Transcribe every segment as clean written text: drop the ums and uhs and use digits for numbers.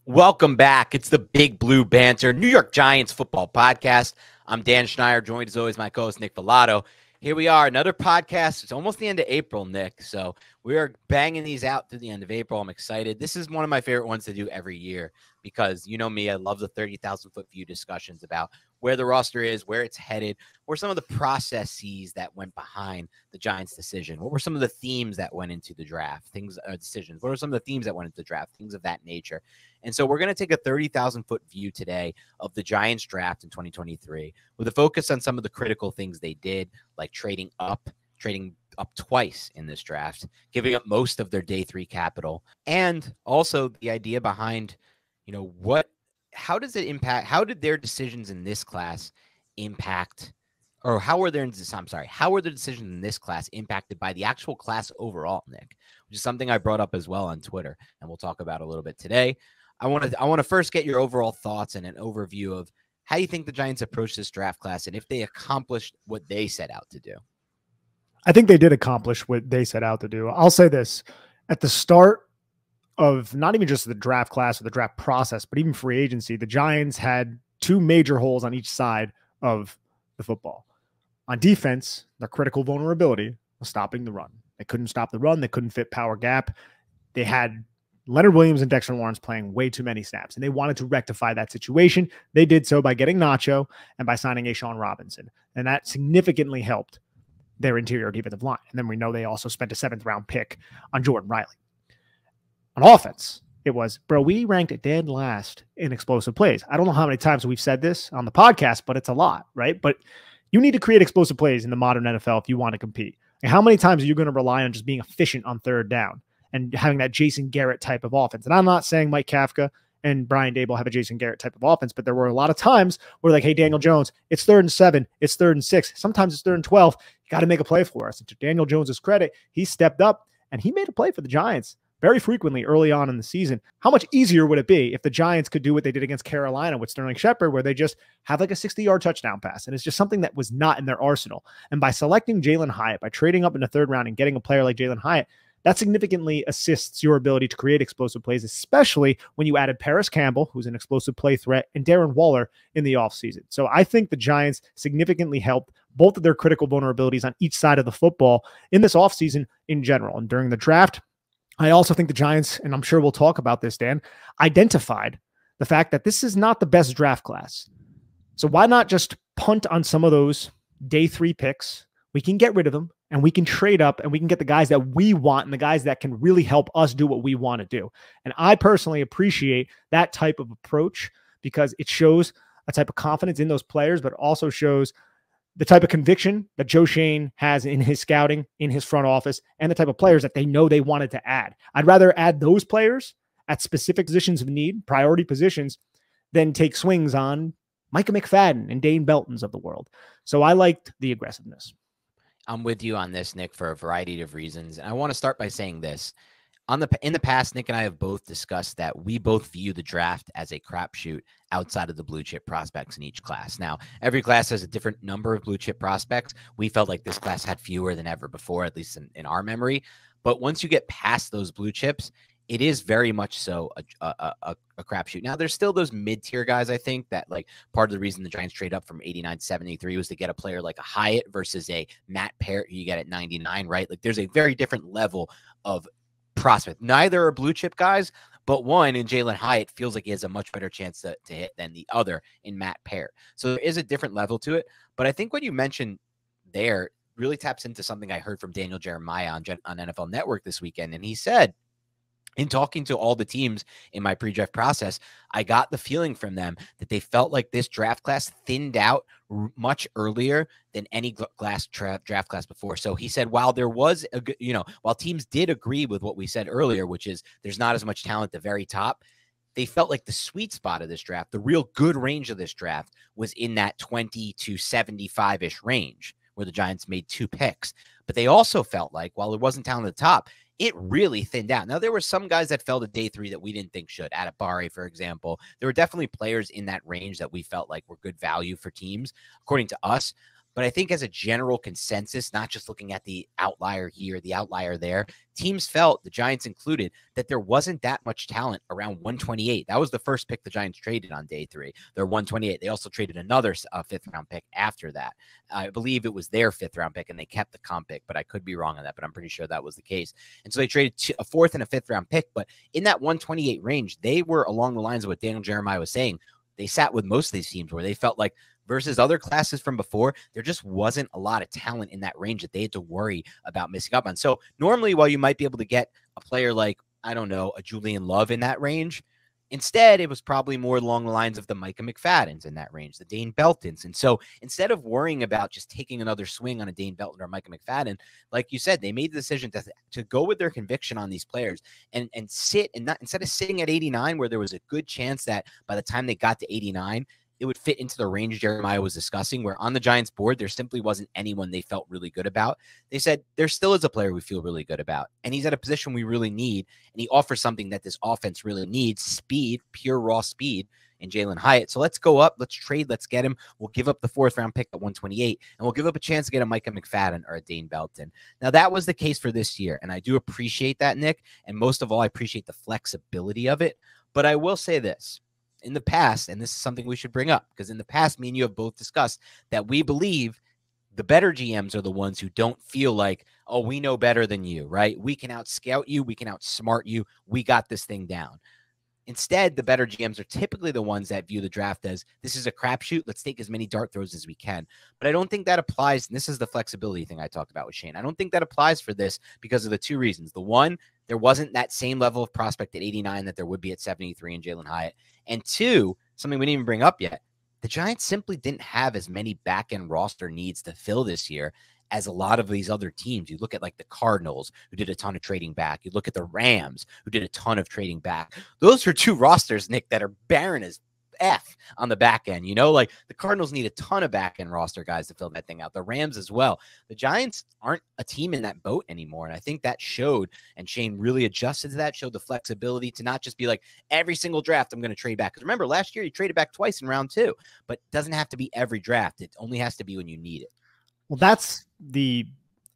Welcome back. It's the Big Blue Banter, New York Giants football podcast. I'm Dan Schneider, joined as always my co-host Nick Villado. Here we are, another podcast. It's almost the end of April, Nick. So we are banging these out through the end of April. I'm excited. This is one of my favorite ones to do every year because you know me, I love the 30,000 foot view discussions about where the roster is, where it's headed, or some of the processes that went behind the Giants' decision. What were some of the themes that went into the draft? Decisions. What are some of the themes that went into the draft? Things of that nature. And so we're going to take a 30,000 foot view today of the Giants draft in 2023 with a focus on some of the critical things they did, like trading up twice in this draft, giving up most of their day three capital, and also the idea behind, how does it impact, how did their decisions in this class impact, or how were the decisions in this class impacted by the actual class overall, Nick, which is something I brought up as well on Twitter, and we'll talk about a little bit today. I want to first get your overall thoughts and an overview of how you think the Giants approached this draft class and if they accomplished what they set out to do. I think they did accomplish what they set out to do. I'll say this. At the start of not even just the draft class or the draft process, but even free agency, the Giants had two major holes on each side of the football. On defense, their critical vulnerability was stopping the run. They couldn't stop the run. They couldn't fit power gap. They had Leonard Williams and Dexter Lawrence playing way too many snaps, and they wanted to rectify that situation. They did so by getting Nacho and by signing A'Shawn Robinson, and that significantly helped their interior defensive line. And then we know they also spent a 7th-round pick on Jordan Riley. On offense, it was, we ranked dead last in explosive plays. I don't know how many times we've said this on the podcast, but it's a lot, right? But you need to create explosive plays in the modern NFL if you want to compete. And how many times are you going to rely on just being efficient on third down and having that Jason Garrett type of offense? And I'm not saying Mike Kafka and Brian Daboll have a Jason Garrett type of offense, but there were a lot of times where like, hey, Daniel Jones, it's 3rd and 7, it's 3rd and 6. Sometimes it's 3rd and 12. You got to make a play for us. And to Daniel Jones's credit, he stepped up and he made a play for the Giants very frequently early on in the season. How much easier would it be if the Giants could do what they did against Carolina with Sterling Shepard, where they just have like a 60-yard touchdown pass? And it's just something that was not in their arsenal. And by selecting Jalin Hyatt, by trading up in the 3rd round and getting a player like Jalin Hyatt, that significantly assists your ability to create explosive plays, especially when you added Paris Campbell, who's an explosive play threat, and Darren Waller in the offseason. So I think the Giants significantly helped both of their critical vulnerabilities on each side of the football in this offseason in general. And during the draft, I also think the Giants, and I'm sure we'll talk about this, Dan, identified the fact that this is not the best draft class. So why not just punt on some of those day 3 picks? We can get rid of them and we can trade up and we can get the guys that we want and the guys that can really help us do what we want to do. And I personally appreciate that type of approach because it shows a type of confidence in those players, but also shows the type of conviction that Joe Schoen has in his scouting, in his front office, and the type of players that they know they wanted to add. I'd rather add those players at specific positions of need, priority positions, than take swings on Micah McFadden and Dane Beltons of the world. So I liked the aggressiveness. I'm with you on this, Nick, for a variety of reasons. And I want to start by saying this. In the past, Nick and I have both discussed that we both view the draft as a crapshoot outside of the blue chip prospects in each class. Now, every class has a different number of blue chip prospects. We felt like this class had fewer than ever before, at least in our memory. But once you get past those blue chips, it is very much so a crapshoot. Now, there's still those mid-tier guys, I think, that like part of the reason the Giants trade up from 89 to 73 was to get a player like a Hyatt versus a Matt Parrott who you get at 99, right? Like there's a very different level of prospect. Neither are blue chip guys, but one in Jalin Hyatt feels like he has a much better chance to hit than the other in Matt Parrott. So there is a different level to it. But I think what you mentioned there really taps into something I heard from Daniel Jeremiah on NFL Network this weekend. And he said, in talking to all the teams in my pre-draft process, I got the feeling from them that they felt like this draft class thinned out much earlier than any draft class before. So he said, while there was, while teams did agree with what we said earlier, which is there's not as much talent at the very top, they felt like the sweet spot of this draft, the real good range of this draft was in that 20 to 75-ish range where the Giants made 2 picks. But they also felt like while there wasn't talent at the top, it really thinned out. Now, there were some guys that fell to day 3 that we didn't think should. Adibare, for example. There were definitely players in that range that we felt like were good value for teams, according to us. But I think as a general consensus, not just looking at the outlier here, the outlier there, teams felt, the Giants included, that there wasn't that much talent around 128. That was the first pick the Giants traded on day 3. They're 128. They also traded another 5th-round pick after that. I believe it was their 5th-round pick, and they kept the comp pick, but I could be wrong on that, but I'm pretty sure that was the case. And so they traded a 4th and a 5th-round pick, but in that 128 range, they were along the lines of what Daniel Jeremiah was saying. They sat with most of these teams where they felt like, versus other classes from before, there just wasn't a lot of talent in that range that they had to worry about missing up on. So normally, while you might be able to get a player like, I don't know, a Julian Love in that range, instead, it was probably more along the lines of the Micah McFadden's in that range, the Dane Beltons. And so instead of worrying about just taking another swing on a Dane Belton or Micah McFadden, like you said, they made the decision to go with their conviction on these players and sit and not, instead of sitting at 89, where there was a good chance that by the time they got to 89, it would fit into the range Jeremiah was discussing, where on the Giants board, there simply wasn't anyone they felt really good about. They said, there still is a player we feel really good about, and he's at a position we really need, and he offers something that this offense really needs, speed, pure raw speed, in Jalin Hyatt. So let's go up, let's trade, let's get him. We'll give up the 4th-round pick at 128, and we'll give up a chance to get a Micah McFadden or a Dane Belton. Now, that was the case for this year, and I do appreciate that, Nick, and most of all, I appreciate the flexibility of it, but I will say this. In the past, and this is something we should bring up, because in the past, me and you have both discussed that we believe the better GMs are the ones who don't feel like, oh, we know better than you, right? We can out-scout you. We can outsmart you. We got this thing down. Instead, the better GMs are typically the ones that view the draft as, this is a crapshoot. Let's take as many dart throws as we can. But I don't think that applies. And this is the flexibility thing I talked about with Shane. I don't think that applies for this because of the 2 reasons. The one, there wasn't that same level of prospect at 89 that there would be at 73 in Jalin Hyatt. And 2, something we didn't even bring up yet, the Giants simply didn't have as many back-end roster needs to fill this year as a lot of these other teams. You look at like the Cardinals, who did a ton of trading back. You look at the Rams, who did a ton of trading back. Those are 2 rosters, Nick, that are barren as F on the back end. You know, like the Cardinals need a ton of back end roster guys to fill that thing out. The Rams as well. The Giants aren't a team in that boat anymore. And I think that showed, and Shane really adjusted to that, showed the flexibility to not just be like, every single draft I'm going to trade back. Because remember, last year you traded back twice in round 2, but it doesn't have to be every draft. It only has to be when you need it. Well, that's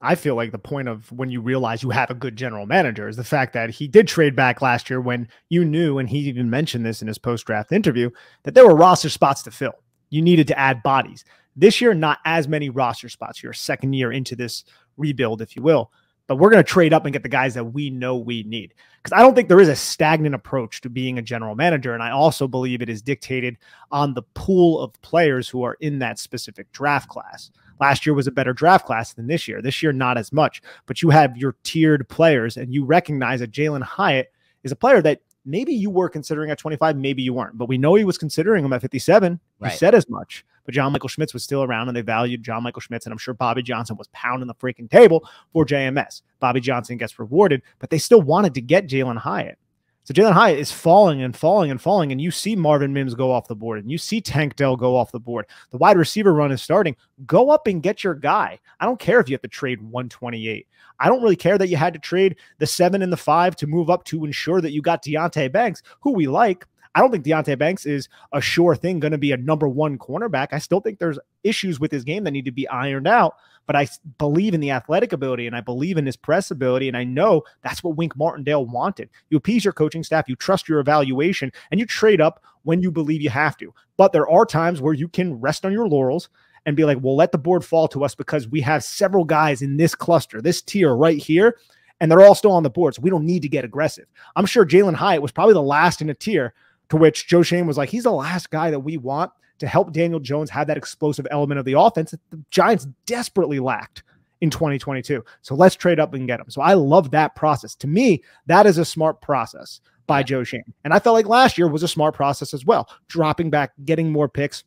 I feel like the point of when you realize you have a good general manager is the fact that he did trade back last year when you knew, and he even mentioned this in his post-draft interview, that there were roster spots to fill. You needed to add bodies. This year, not as many roster spots. You're a second year into this rebuild, if you will. But we're going to trade up and get the guys that we know we need. Because I don't think there is a stagnant approach to being a general manager. And I also believe it is dictated on the pool of players who are in that specific draft class. Last year was a better draft class than this year. This year, not as much. But you have your tiered players, and you recognize that Jalin Hyatt is a player that maybe you were considering at 25, maybe you weren't. But we know he was considering him at 57. Right. He said as much. But John Michael Schmitz was still around, and they valued John Michael Schmitz, and I'm sure Bobby Johnson was pounding the freaking table for JMS. Bobby Johnson gets rewarded, but they still wanted to get Jalin Hyatt. So Jalin Hyatt is falling and falling and falling, and you see Marvin Mims go off the board, and you see Tank Dell go off the board. The wide receiver run is starting. Go up and get your guy. I don't care if you have to trade 128. I don't really care that you had to trade the 7 and the 5 to move up to ensure that you got Deonte Banks, who we like. I don't think Deonte Banks is a sure thing going to be a #1 cornerback. I still think there's issues with his game that need to be ironed out, but I believe in the athletic ability, and I believe in his press ability, and I know that's what Wink Martindale wanted. You appease your coaching staff, you trust your evaluation, and you trade up when you believe you have to. But there are times where you can rest on your laurels and be like, well, let the board fall to us because we have several guys in this cluster, this tier right here, and they're all still on the board, so we don't need to get aggressive. I'm sure Jalin Hyatt was probably the last in a tier to which Joe Schoen was like, he's the last guy that we want to help Daniel Jones have that explosive element of the offense that the Giants desperately lacked in 2022. So let's trade up and get him. So I love that process. To me, that is a smart process by Joe Schoen. And I felt like last year was a smart process as well, dropping back, getting more picks.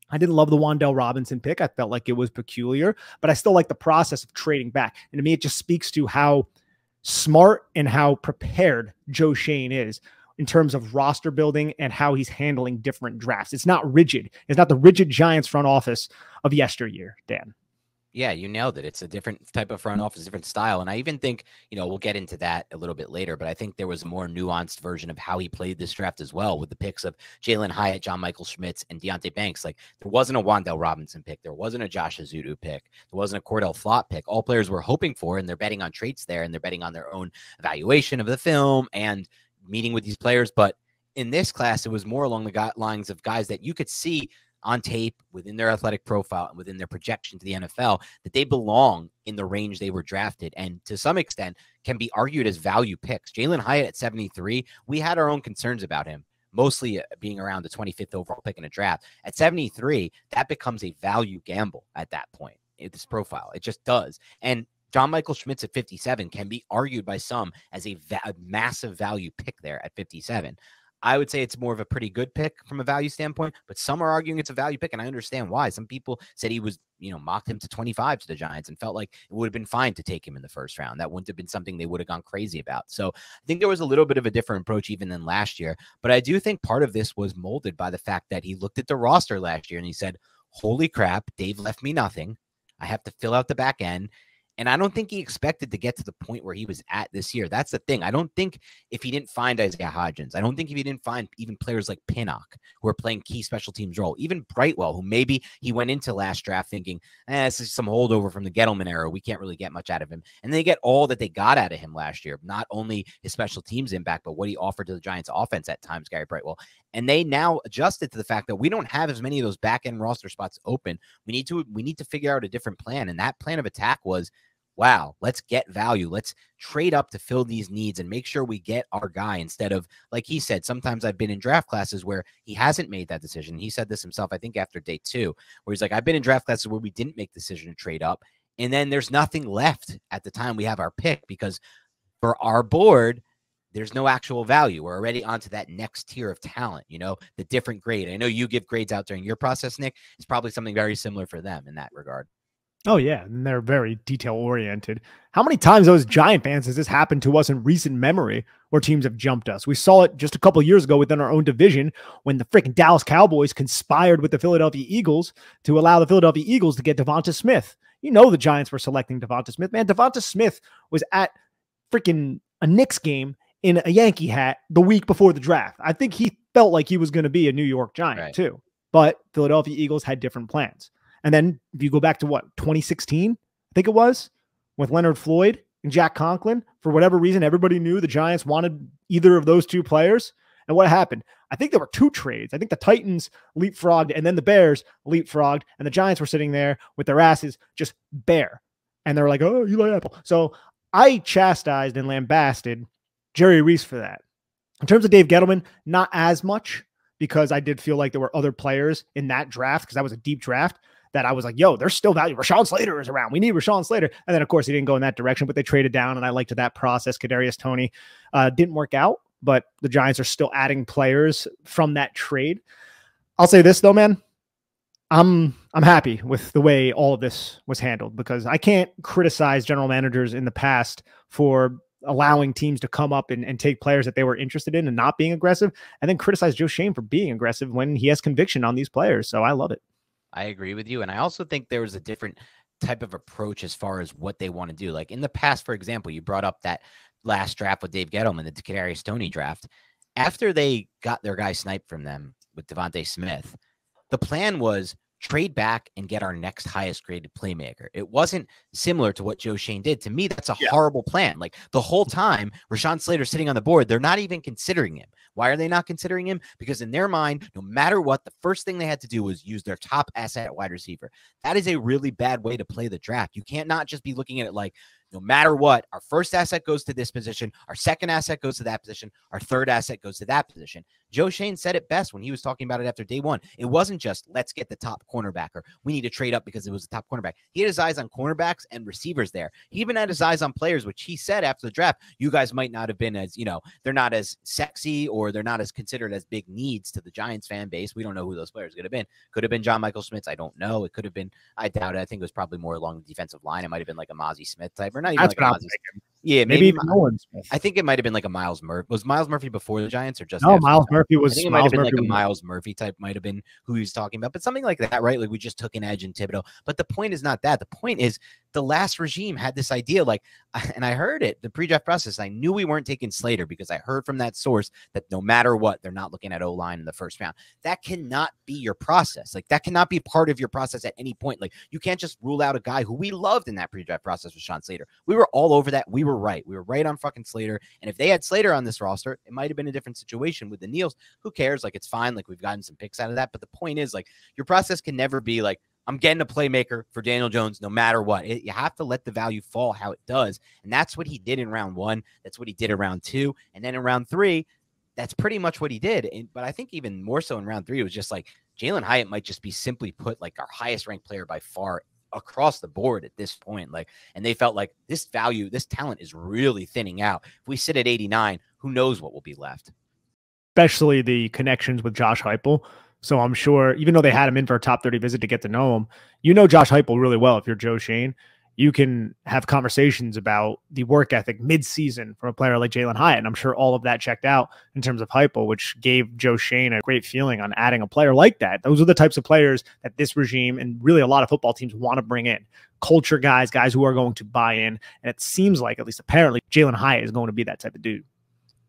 I didn't love the Wan'Dale Robinson pick. I felt like it was peculiar, but I still like the process of trading back. And to me, it just speaks to how smart and how prepared Joe Schoen is in terms of roster building and how he's handling different drafts. It's not rigid. It's not the rigid Giants front office of yesteryear, Dan. Yeah, you nailed it. It's a different type of front office, different style. And I even think, we'll get into that a little bit later, but I think there was a more nuanced version of how he played this draft as well, with the picks of Jalen Hyatt, John Michael Schmitz, and Deonte Banks. Like, there wasn't a Wandale Robinson pick. There wasn't a Josh Azudu pick. There wasn't a Cordell Flott pick. All players were hoping for, and they're betting on traits there, and they're betting on their own evaluation of the film and meeting with these players. But in this class, it was more along the lines of guys that you could see on tape within their athletic profile and within their projection to the NFL that they belong in the range they were drafted, and to some extent can be argued as value picks. Jalen Hyatt at 73, we had our own concerns about him, mostly being around the 25th overall pick in a draft. At 73, that becomes a value gamble at that point. This profile, it just does. And John Michael Schmitz at 57 can be argued by some as a massive value pick there at 57. I would say it's more of a pretty good pick from a value standpoint, but some are arguing it's a value pick, and I understand why. Some people said he was, mocked him to 25 to the Giants and felt like it would have been fine to take him in the first round. That wouldn't have been something they would have gone crazy about. So I think there was a little bit of a different approach even than last year, but I do think part of this was molded by the fact that he looked at the roster last year and he said, holy crap, Dave left me nothing. I have to fill out the back end. And I don't think he expected to get to the point where he was at this year. That's the thing. I don't think if he didn't find Isaiah Hodgins, I don't think if he didn't find even players like Pinnock, who are playing key special teams role, even Brightwell, who maybe he went into last draft thinking, this is some holdover from the Gettleman era. We can't really get much out of him. And they get all that they got out of him last year, not only his special teams impact, but what he offered to the Giants offense at times, Gary Brightwell. And they now adjusted to the fact that we don't have as many of those back end roster spots open. We need to figure out a different plan. And that plan of attack was, wow, let's get value. Let's trade up to fill these needs and make sure we get our guy, instead of, like he said, sometimes I've been in draft classes where he hasn't made that decision. He said this himself, I think after day 2, where he's like, I've been in draft classes where we didn't make the decision to trade up. And then there's nothing left at the time we have our pick, because for our board, there's no actual value. We're already onto that next tier of talent, the different grade. I know you give grades out during your process, Nick. It's probably something very similar for them in that regard. Oh, yeah, and they're very detail-oriented. How many times those Giant fans has this happened to us in recent memory where teams have jumped us? We saw it just a couple years ago within our own division when the freaking Dallas Cowboys conspired with the Philadelphia Eagles to allow the Philadelphia Eagles to get Devonta Smith. The Giants were selecting Devonta Smith. Man, Devonta Smith was at freaking a Knicks game in a Yankee hat the week before the draft. I think he felt like he was going to be a New York Giant too. But Philadelphia Eagles had different plans. And then if you go back to 2016, I think it was, with Leonard Floyd and Jack Conklin, for whatever reason, everybody knew the Giants wanted either of those two players. And what happened? I think there were 2 trades. I think the Titans leapfrogged and then the Bears leapfrogged, and the Giants were sitting there with their asses just bare. And they're like, oh, Eli Apple. So I chastised and lambasted Jerry Reese for that. In terms of Dave Gettleman, not as much, because I did feel like there were other players in that draft, because that was a deep draft, that I was like, yo, there's still value. Rashawn Slater is around. We need Rashawn Slater. And then, of course, he didn't go in that direction, but they traded down, and I liked that process. Kadarius Toney didn't work out, but the Giants are still adding players from that trade. I'll say this, though, man. I'm happy with the way all of this was handled, because I can't criticize general managers in the past for allowing teams to come up and take players that they were interested in and not being aggressive, and then criticize Joe Schoen for being aggressive when he has conviction on these players. So I love it. I agree with you. And I also think there was a different type of approach as far as what they want to do. Like in the past, for example, you brought up that last draft with Dave Gettleman, the Kadarius Toney draft. After they got their guy sniped from them with Devonta Smith, the plan was trade back and get our next highest graded playmaker. It wasn't similar to what Joe Schoen did. To me, that's a horrible plan. Like the whole time, Rashawn Slater sitting on the board, they're not even considering him. Why are they not considering him? Because in their mind, no matter what, the first thing they had to do was use their top asset at wide receiver. That is a really bad way to play the draft. You can't not just be looking at it like, no matter what, our first asset goes to this position, our second asset goes to that position, our third asset goes to that position. Joe Schoen said it best when he was talking about it after day 1. It wasn't just, let's get the top cornerback, or we need to trade up because it was the top cornerback. He had his eyes on cornerbacks and receivers there. He even had his eyes on players, which he said after the draft, you guys might not have been as, they're not as sexy, or they're not as considered as big needs to the Giants fan base. We don't know who those players could have been. Could have been John Michael Schmitz. I don't know. It could have been, I doubt it. I think it was probably more along the defensive line. It might have been like a Mozzie Smith type, or not even like a Mozzie Smith. Yeah, maybe even Nolan Smith. I think it might have been like a Miles Murphy. Was Miles Murphy before the Giants or just no? Miles Murphy was. I think it might have been like a Miles Murphy type, might have been who he was talking about, but something like that, right? Like we just took an edge in Thibodeau. But the point is not that. The point is the last regime had this idea, like, and I heard it, the pre-draft process. I knew we weren't taking Slater because I heard from that source that no matter what, they're not looking at O-line in the first round. That cannot be your process. Like that cannot be part of your process at any point. Like you can't just rule out a guy who we loved in that pre-draft process with Sean Slater. We were all over that. We were right. We were right on fucking Slater. And if they had Slater on this roster, it might have been a different situation with the Neals. Who cares? Like it's fine. Like we've gotten some picks out of that. But the point is, like, your process can never be like, I'm getting a playmaker for Daniel Jones no matter what. You have to let the value fall how it does. And that's what he did in round 1. That's what he did in round 2. And then in round 3, that's pretty much what he did. But I think even more so in round 3, it was just like Jalin Hyatt might just be simply put like our highest ranked player by far across the board at this point. Like, and they felt like this value, this talent is really thinning out. If we sit at 89, who knows what will be left? Especially the connections with Josh Heupel. So I'm sure, even though they had him in for a top 30 visit to get to know him, you know Josh Heupel really well. If you're Joe Schoen, you can have conversations about the work ethic mid-season for a player like Jalin Hyatt. And I'm sure all of that checked out in terms of Heupel, which gave Joe Schoen a great feeling on adding a player like that. Those are the types of players that this regime and really a lot of football teams want to bring in. Culture guys who are going to buy in. And it seems like, at least apparently, Jalin Hyatt is going to be that type of dude.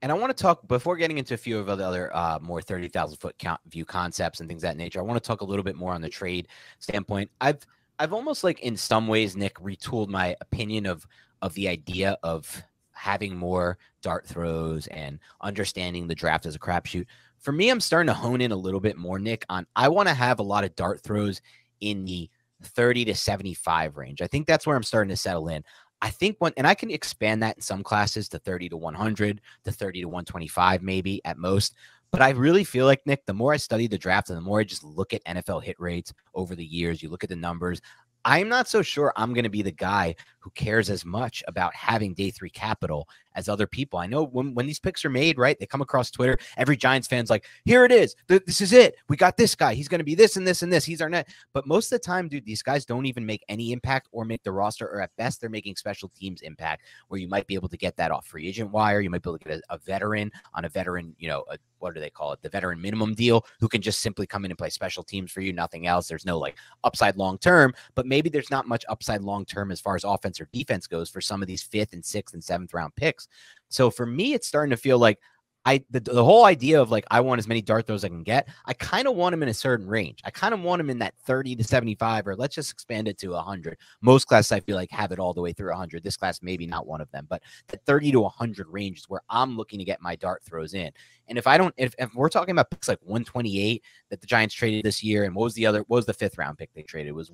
And I want to talk, before getting into a few of the other more 30,000 foot view concepts and things of that nature, I want to talk a little bit more on the trade standpoint. I've almost, like, in some ways, Nick, retooled my opinion of the idea of having more dart throws and understanding the draft as a crapshoot. For me, I'm starting to hone in a little bit more, Nick, on I want to have a lot of dart throws in the 30 to 75 range. I think that's where I'm starting to settle in. I think and I can expand that in some classes to 30 to 100, to 30 to 125, maybe at most. But I really feel like, Nick, the more I study the draft and the more I just look at NFL hit rates over the years, you look at the numbers, I'm not so sure I'm going to be the guy who cares as much about having day 3 capital as other people. I know when these picks are made, right, they come across Twitter, every Giants fan's like, here it is. This is it. We got this guy. He's going to be this and this and this. He's our net. But most of the time, dude, these guys don't even make any impact or make the roster, or at best, they're making special teams impact, where you might be able to get that off free agent wire. You might be able to get a veteran on a veteran, what do they call it? The veteran minimum deal, who can just simply come in and play special teams for you, nothing else. There's no like upside long-term, but maybe there's not much upside long-term as far as offense or defense goes for some of these 5th and 6th and 7th round picks. So for me, it's starting to feel like the whole idea of like, I want as many dart throws as I can get. I kind of want them in a certain range. I kind of want them in that 30 to 75, or let's just expand it to 100. Most classes, I feel like, have it all the way through 100. This class, maybe not one of them, but the 30 to 100 range is where I'm looking to get my dart throws in. And if we're talking about picks like 128 that the Giants traded this year, and what was the 5th round pick they traded? It was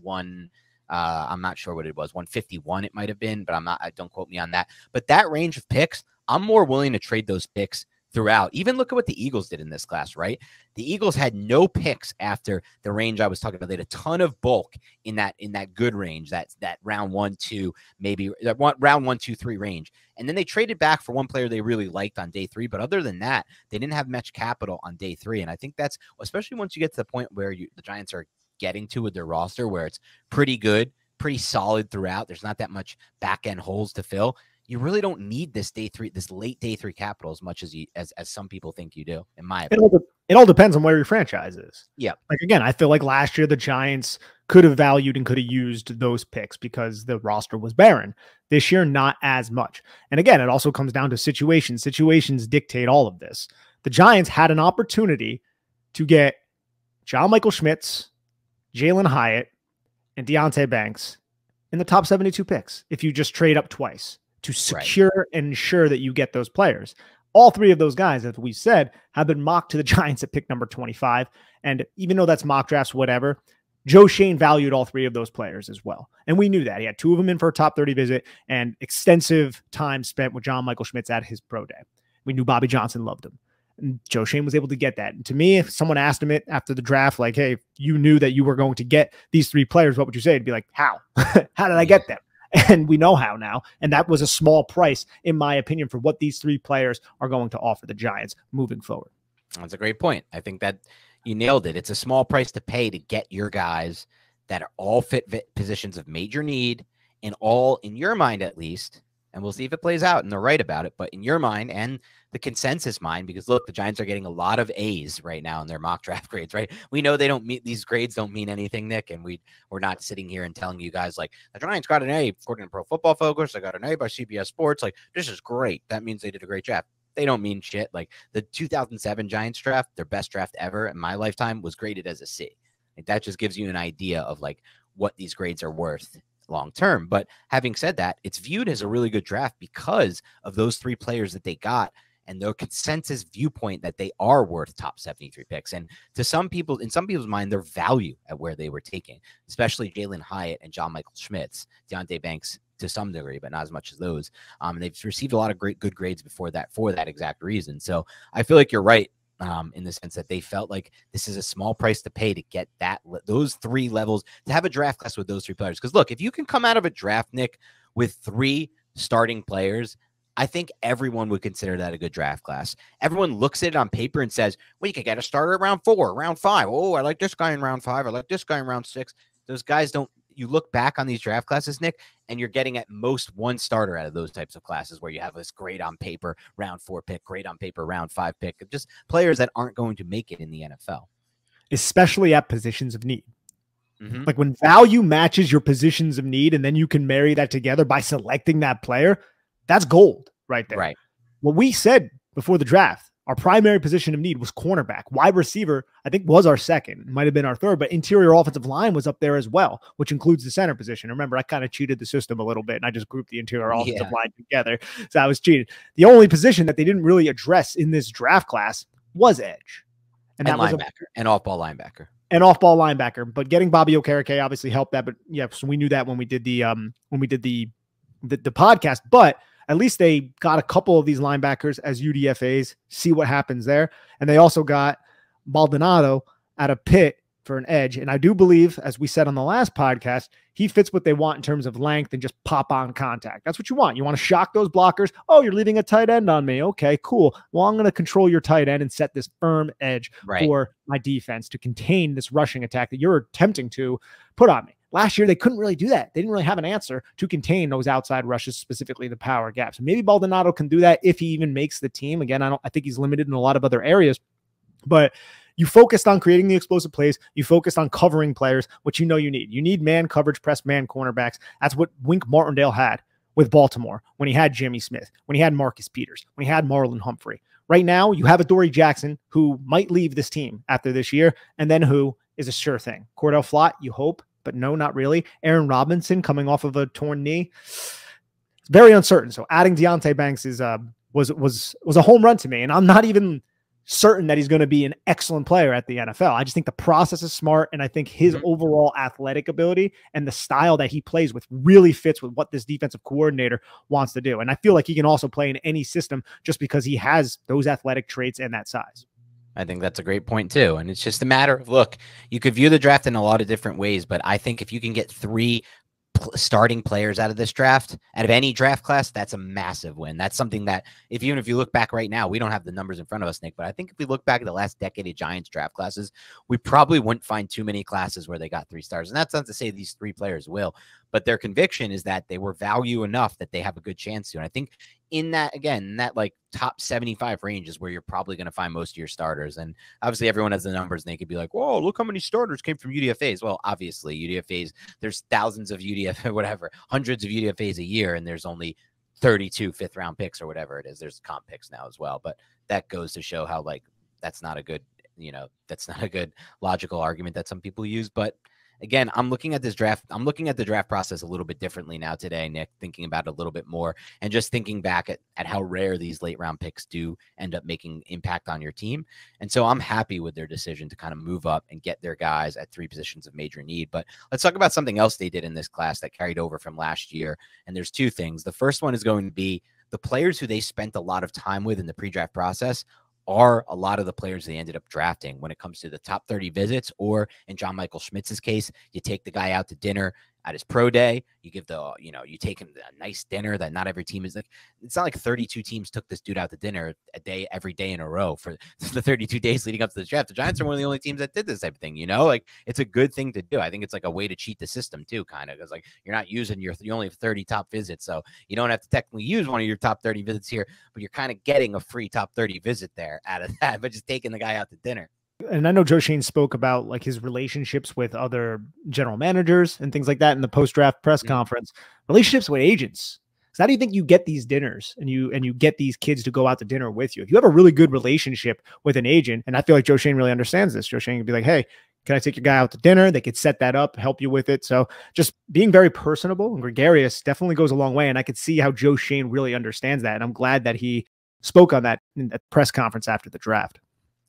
I'm not sure what it was, 151 it might have been, but don't quote me on that. But that range of picks, I'm more willing to trade those picks throughout. Even look at what the Eagles did in this class, right? The Eagles had no picks after the range I was talking about. They had a ton of bulk in that good range, that round 1, 2, maybe that round 1, 2, 3 range. And then they traded back for one player they really liked on day 3. But other than that, they didn't have much capital on day 3. And I think that's, especially once you get to the point where the Giants are getting to with their roster, where it's pretty good, pretty solid throughout. There's not that much back end holes to fill. You really don't need this late day 3 capital as much as some people think you do, in my opinion. It all depends on where your franchise is. Yeah. Like, again, I feel like last year the Giants could have valued and could have used those picks because the roster was barren. This year, not as much. And again, it also comes down to situations. Situations dictate all of this. The Giants had an opportunity to get John Michael Schmitz, Jalin Hyatt, and Deonte Banks in the top 72 picks if you just trade up twice to secure and ensure that you get those players. All 3 of those guys, as we said, have been mocked to the Giants at pick number 25. And even though that's mock drafts, whatever, Joe Schoen valued all 3 of those players as well. And we knew that. He had 2 of them in for a top 30 visit and extensive time spent with John Michael Schmitz at his pro day. We knew Bobby Johnson loved him. And Joe Schoen was able to get that. And to me, if someone asked him it after the draft, like, hey, you knew that you were going to get these 3 players, what would you say? It'd be like, how? How did I get them? And we know how now. And that was a small price, in my opinion, for what these 3 players are going to offer the Giants moving forward. That's a great point. I think that you nailed it. It's a small price to pay to get your guys that are all fit positions of major need, and all, in your mind at least, and we'll see if it plays out and they're right about it. But in your mind and the consensus mind, because look, the Giants are getting a lot of A's right now in their mock draft grades, right? We know they don't mean, these grades don't mean anything, Nick, and we're not sitting here and telling you guys like the Giants got an A according to Pro Football Focus, they got an A by CBS Sports, like this is great. That means they did a great job. They don't mean shit. Like the 2007 Giants draft, their best draft ever in my lifetime, was graded as a C. Like that just gives you an idea of like what these grades are worth long term. But having said that, it's viewed as a really good draft because of those 3 players that they got and their consensus viewpoint that they are worth top 73 picks. And to some people, in some people's mind, their value at where they were taking, especially Jalen Hyatt and John Michael Schmitz, Deonte Banks to some degree, but not as much as those. And they've received a lot of good grades before that for that exact reason. So I feel like you're right. In the sense that they felt like this is a small price to pay to get those 3 levels, to have a draft class with those 3 players. Because look, if you can come out of a draft, Nick, with 3 starting players, I think everyone would consider that a good draft class. Everyone looks at it on paper and says, well, you could get a starter at round 4, round 5. Oh, I like this guy in round 5. I like this guy in round 6. Those guys don't. You look back on these draft classes, Nick, and you're getting at most 1 starter out of those types of classes where you have this great on paper round 4 pick, great on paper round 5 pick, just players that aren't going to make it in the NFL. Especially at positions of need. Like when value matches your positions of need and then you can marry that together by selecting that player, that's gold right there. Right. What we said before the draft, our primary position of need was cornerback. Wide receiver, I think, was our second. It might have been our third, but interior offensive line was up there as well, which includes the center position. Remember, I kind of cheated the system a little bit, and I just grouped the interior offensive line together. So I was cheated. The only position that they didn't really address in this draft class was edge. And that linebacker, and off-ball linebacker. And off-ball linebacker. But getting Bobby Okereke obviously helped that. But yeah, so we knew that when we did the podcast. But at least they got a couple of these linebackers as UDFAs, see what happens there. And they also got Maldonado out of Pitt for an edge. And I do believe, as we said on the last podcast, he fits what they want in terms of length and just pop on contact. That's what you want. You want to shock those blockers. Oh, you're leaving a tight end on me. Okay, cool. Well, I'm going to control your tight end and set this firm edge for my defense to contain this rushing attack that you're attempting to put on me. Last year, they couldn't really do that. They didn't really have an answer to contain those outside rushes, specifically the power gaps. Maybe Maldonado can do that if he even makes the team. Again, I think he's limited in a lot of other areas, but you focused on creating the explosive plays. You focused on covering players, which you know you need. You need man coverage, press man cornerbacks. That's what Wink Martindale had with Baltimore when he had Jimmy Smith, when he had Marcus Peters, when he had Marlon Humphrey. Right now, you have a Dory Jackson who might leave this team after this year, and then who is a sure thing. Cordell Flott, you hope, but no, not really. Aaron Robinson coming off of a torn knee. It's very uncertain. So adding Deonte Banks is was a home run to me. And I'm not even certain that he's going to be an excellent player at the NFL. I just think the process is smart. And I think his overall athletic ability and the style that he plays with really fits with what this defensive coordinator wants to do. And I feel like he can also play in any system just because he has those athletic traits and that size. I think that's a great point too. And it's just a matter of, look, you could view the draft in a lot of different ways, but I think if you can get 3 starting players out of this draft, out of any draft class, that's a massive win. That's something that even if you look back right now, we don't have the numbers in front of us, Nick, but I think if we look back at the last decade of Giants draft classes, we probably wouldn't find too many classes where they got 3 stars. And that's not to say these 3 players will, but their conviction is that they were value enough that they have a good chance to. And I think in that, again, in that like top 75 range is where you're probably going to find most of your starters. And obviously everyone has the numbers and they could be like, whoa, look how many starters came from UDFAs. Well, obviously UDFAs, there's thousands of whatever, hundreds of UDFAs a year. And there's only 32 5th round picks or whatever it is. There's comp picks now as well, but that goes to show how like, that's not a good, that's not a good logical argument that some people use. But again, I'm looking at this draft. I'm looking at the draft process a little bit differently now today, Nick, thinking about it a little bit more and just thinking back at how rare these late round picks do end up making impact on your team. And so I'm happy with their decision to kind of move up and get their guys at 3 positions of major need. But let's talk about something else they did in this class that carried over from last year. And there's 2 things. The first one is going to be the players who they spent a lot of time with in the pre-draft process are a lot of the players they ended up drafting when it comes to the top 30 visits, or in John Michael Schmitz's case, you take the guy out to dinner at his pro day. You give you take him to a nice dinner that not every team is like. It's not like 32 teams took this dude out to dinner every day in a row for the 32 days leading up to the draft. The Giants are one of the only teams that did this type of thing, like it's a good thing to do. I think it's like a way to cheat the system too, kind of, because like you're not using you only have 30 top visits, so you don't have to technically use one of your top 30 visits here, but you're kind of getting a free top 30 visit there out of that, but just taking the guy out to dinner. And I know Joe Schoen spoke about like his relationships with other general managers and things like that in the post-draft press conference. Relationships with agents. So how do you think you get these dinners and you get these kids to go out to dinner with you? If you have a really good relationship with an agent, and I feel like Joe Schoen really understands this, Joe Schoen could be like, hey, can I take your guy out to dinner? They could set that up, help you with it. So just being very personable and gregarious definitely goes a long way. And I could see how Joe Schoen really understands that. And I'm glad that he spoke on that in the press conference after the draft.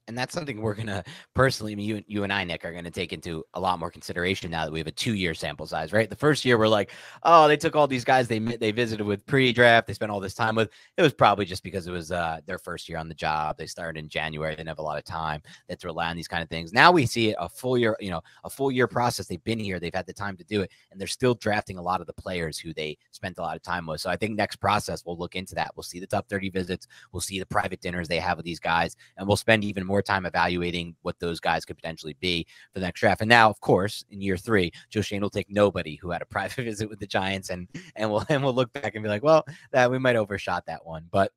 And that's something we're going to personally, you and I, Nick, are going to take into a lot more consideration now that we have a 2-year sample size, right? The first year, we're like, oh, they took all these guys they visited with pre-draft. They spent all this time with. It was probably just because it was their first year on the job. They started in January. They didn't have a lot of time. They had to rely on these kind of things. Now we see a full year, a full year process. They've been here. They've had the time to do it. And they're still drafting a lot of the players who they spent a lot of time with. So I think next process, we'll look into that. We'll see the top 30 visits. We'll see the private dinners they have with these guys. And we'll spend even more time evaluating what those guys could potentially be for the next draft. And now, of course, in year 3, Joe Schoen will take nobody who had a private visit with the Giants, and we'll look back and be like, well, that we might overshot that one. But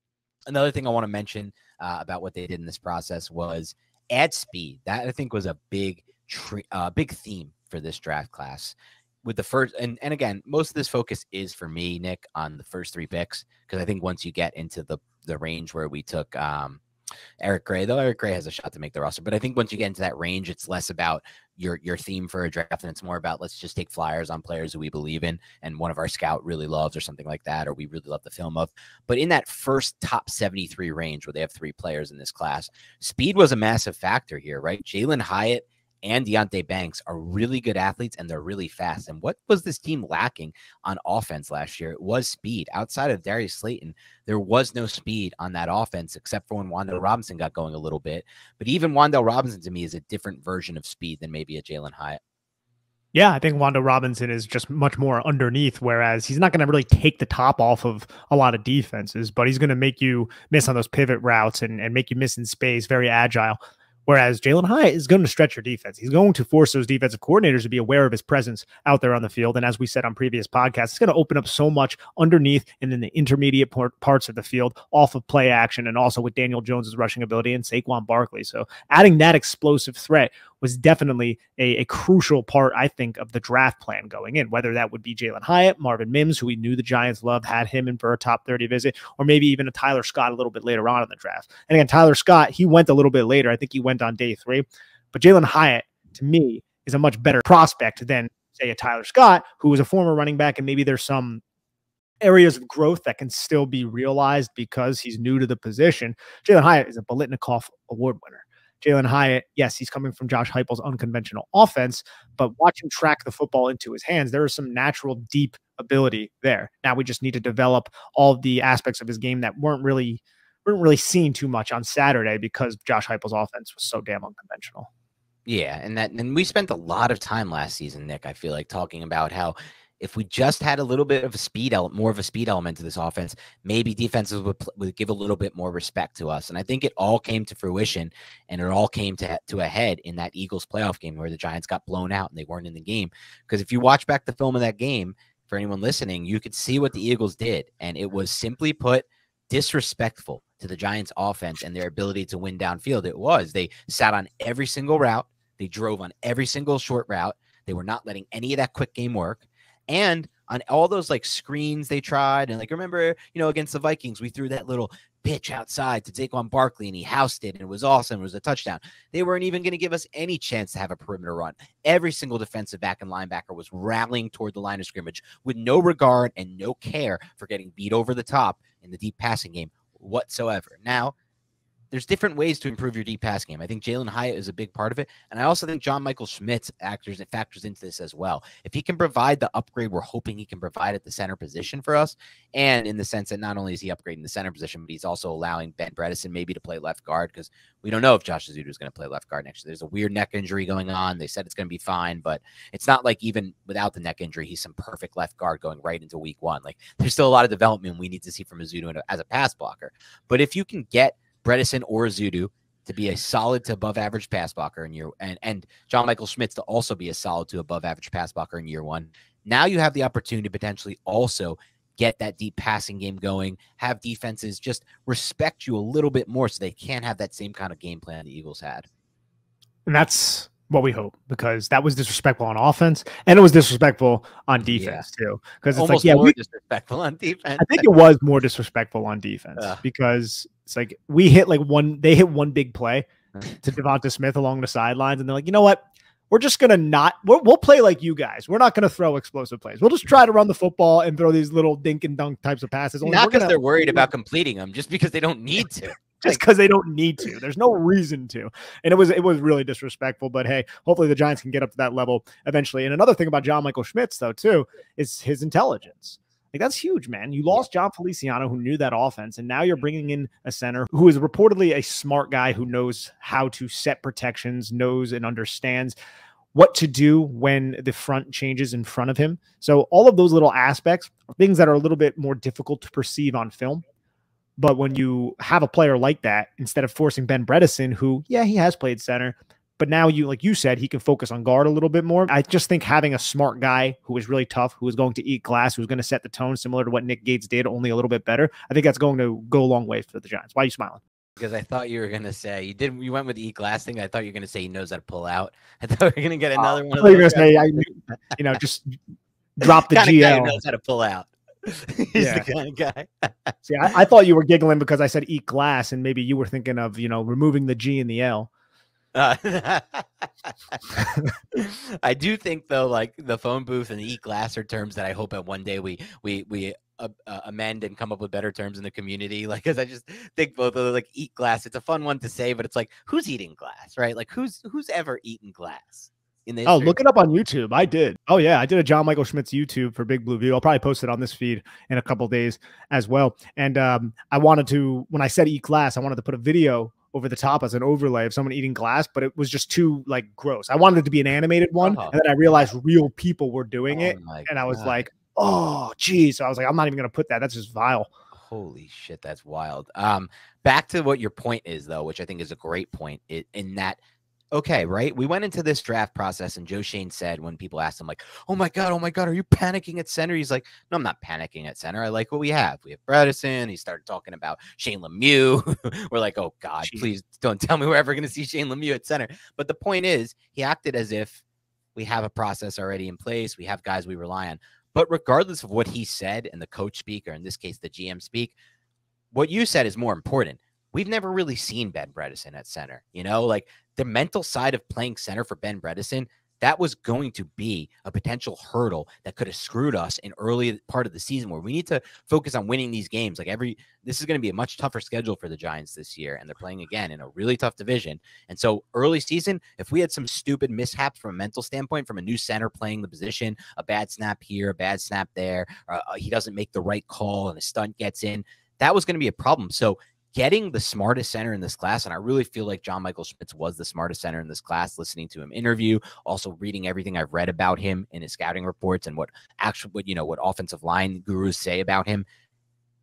another thing I want to mention about what they did in this process was add speed. That I think was a big theme for this draft class. With the first, and again, most of this focus is for me, Nick, on the first 3 picks, because I think once you get into the range where we took Eric Gray, though Eric Gray has a shot to make the roster, but I think once you get into that range, it's less about your theme for a draft, and it's more about let's just take flyers on players who we believe in and one of our scout really loves or something like that, or we really love the film of. But in that first top 73 range where they have 3 players in this class, speed was a massive factor here, right? Jalin Hyatt and Deonte Banks are really good athletes, and they're really fast. And what was this team lacking on offense last year? It was speed. Outside of Darius Slayton, there was no speed on that offense except for when Wan'Dale Robinson got going a little bit. But even Wan'Dale Robinson, to me, is a different version of speed than maybe a Jalin Hyatt. Yeah, I think Wan'Dale Robinson is just much more underneath, whereas he's not going to really take the top off of a lot of defenses, but he's going to make you miss on those pivot routes and make you miss in space, very agile. Whereas Jalin Hyatt is going to stretch your defense. He's going to force those defensive coordinators to be aware of his presence out there on the field. And as we said on previous podcasts, it's going to open up so much underneath and in the intermediate parts of the field, off of play action, and also with Daniel Jones's rushing ability and Saquon Barkley. So adding that explosive threat was definitely a crucial part, I think, of the draft plan going in, whether that would be Jalin Hyatt, Marvin Mims, who we knew the Giants loved, had him in for a top 30 visit, or maybe even a Tyler Scott a little bit later on in the draft. And again, Tyler Scott, he went a little bit later. I think he went on day 3. But Jalin Hyatt, to me, is a much better prospect than, say, a Tyler Scott, who was a former running back, and maybe there's some areas of growth that can still be realized because he's new to the position. Jalin Hyatt is a Biletnikoff Award winner. Jalin Hyatt, yes, he's coming from Josh Heupel's unconventional offense, but watch him track the football into his hands. There is some natural deep ability there. Now we just need to develop all of the aspects of his game that weren't really seen too much on Saturday because Josh Heupel's offense was so damn unconventional. Yeah, and we spent a lot of time last season, Nick, I feel like, talking about how if we just had a little bit of a speed more of a speed element to this offense, maybe defenses would give a little bit more respect to us. And I think it all came to fruition, and it all came to a head in that Eagles playoff game where the Giants got blown out and they weren't in the game. Because if you watch back the film of that game, for anyone listening, you could see what the Eagles did. And it was, simply put, disrespectful to the Giants offense and their ability to win downfield. They sat on every single route. They drove on every single short route. They were not letting any of that quick game work. And on all those like screens they tried, and like, remember, against the Vikings, we threw that little pitch outside to Saquon Barkley and he housed it and it was awesome. It was a touchdown. They weren't even going to give us any chance to have a perimeter run. Every single defensive back and linebacker was rallying toward the line of scrimmage with no regard and no care for getting beat over the top in the deep passing game whatsoever. Now, there's different ways to improve your deep pass game. I think Jalen Hyatt is a big part of it. And I also think John Michael Schmitz factors into this as well. If he can provide the upgrade we're hoping he can provide at the center position for us, and in the sense that not only is he upgrading the center position, but he's also allowing Ben Bredeson maybe to play left guard, because we don't know if Josh Ezeudu is going to play left guard next year. There's a weird neck injury going on. They said it's going to be fine, but it's not like even without the neck injury, he's some perfect left guard going right into week 1. Like, there's still a lot of development we need to see from Ezeudu as a pass blocker. But if you can get Bredeson or Ezeudu to be a solid to above average pass blocker in year, and John Michael Schmitz to also be a solid to above average pass blocker in year 1, now you have the opportunity to potentially also get that deep passing game going, have defenses just respect you a little bit more so they can't have that same kind of game plan the Eagles had. And that's what we hope, because that was disrespectful on offense and it was disrespectful on defense too. Because it's almost like, more disrespectful on defense. I think it was more disrespectful on defense because it's like they hit one big play to Devonta Smith along the sidelines, and they're like, you know what? We're just going to we'll play like you guys. We're not going to throw explosive plays. We'll just try to run the football and throw these little dink and dunk types of passes. Not because they're worried about completing them, just because they don't need to. Just because they don't need to. There's no reason to. And it was really disrespectful. But hey, hopefully the Giants can get up to that level eventually. And another thing about John Michael Schmitz, though, too, is his intelligence. Like, that's huge, man. You lost John Feliciano, who knew that offense, and now you're bringing in a center who is reportedly a smart guy who knows how to set protections, knows and understands what to do when the front changes in front of him. So all of those little aspects are things that are a little bit more difficult to perceive on film. But when you have a player like that, instead of forcing Ben Bredeson, who, yeah, he has played center, but now like you said, he can focus on guard a little bit more. I just think having a smart guy who is really tough, who is going to eat glass, who's going to set the tone similar to what Nick Gates did, only a little bit better, I think that's going to go a long way for the Giants. Why are you smiling? Because I thought you were going to say, you went with the eat glass thing. I thought you were going to say he knows how to pull out. I thought we were going to get another one. I thought you were going to say, just drop the GL. Guy who knows how to pull out. He's the kind of guy. See, I thought you were giggling because I said eat glass, and maybe you were thinking of, removing the G and the L. I do think, though, like the phone booth and the eat glass are terms that I hope at one day we amend and come up with better terms in the community. Like, because I just think both of them, like, eat glass. It's a fun one to say, but it's like, who's eating glass, right? Like, who's ever eaten glass? Look it up on YouTube. I did. Oh yeah, I did a John Michael Schmitz YouTube for Big Blue View. I'll probably post it on this feed in a couple of days as well. And I wanted to, when I said eat glass, I wanted to put a video over the top as an overlay of someone eating glass, but it was just too gross. I wanted it to be an animated one, and then I realized real people were doing it, and I was like, oh geez. So I was like, I'm not even gonna put that. That's just vile. Holy shit, that's wild. Back to what your point is, though, which I think is a great point, in that, okay, right? We went into this draft process, and Joe Schoen said, when people asked him, like, oh my God, are you panicking at center? He's like, no, I'm not panicking at center. I like what we have. We have Bredeson. He started talking about Shane Lemieux. We're like, oh God, please don't tell me we're ever going to see Shane Lemieux at center. But the point is, he acted as if we have a process already in place. We have guys we rely on. But regardless of what he said and the coach speak, or in this case, the GM speak, what you said is more important. We've never really seen Ben Bredeson at center, like the mental side of playing center for Ben Bredeson, that was going to be a potential hurdle that could have screwed us in early part of the season, where we need to focus on winning these games. This is going to be a much tougher schedule for the Giants this year, and they're playing again in a really tough division. And so early season, if we had some stupid mishaps from a mental standpoint, from a new center playing the position, a bad snap here, a bad snap there, he doesn't make the right call and a stunt gets in, that was going to be a problem. So getting the smartest center in this class, and I really feel like John Michael Schmitz was the smartest center in this class, listening to him interview, also reading everything I've read about him in his scouting reports and what offensive line gurus say about him,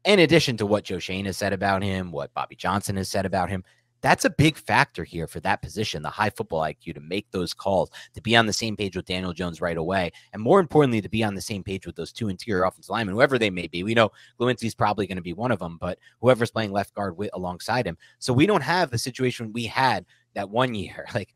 in addition to what Joe Schoen has said about him, what Bobby Johnson has said about him. That's a big factor here for that position, the high football IQ, to make those calls, to be on the same page with Daniel Jones right away, and more importantly, to be on the same page with those two interior offensive linemen, whoever they may be. We know Glowinski's probably going to be one of them, but whoever's playing left guard alongside him. So we don't have the situation we had that one year, like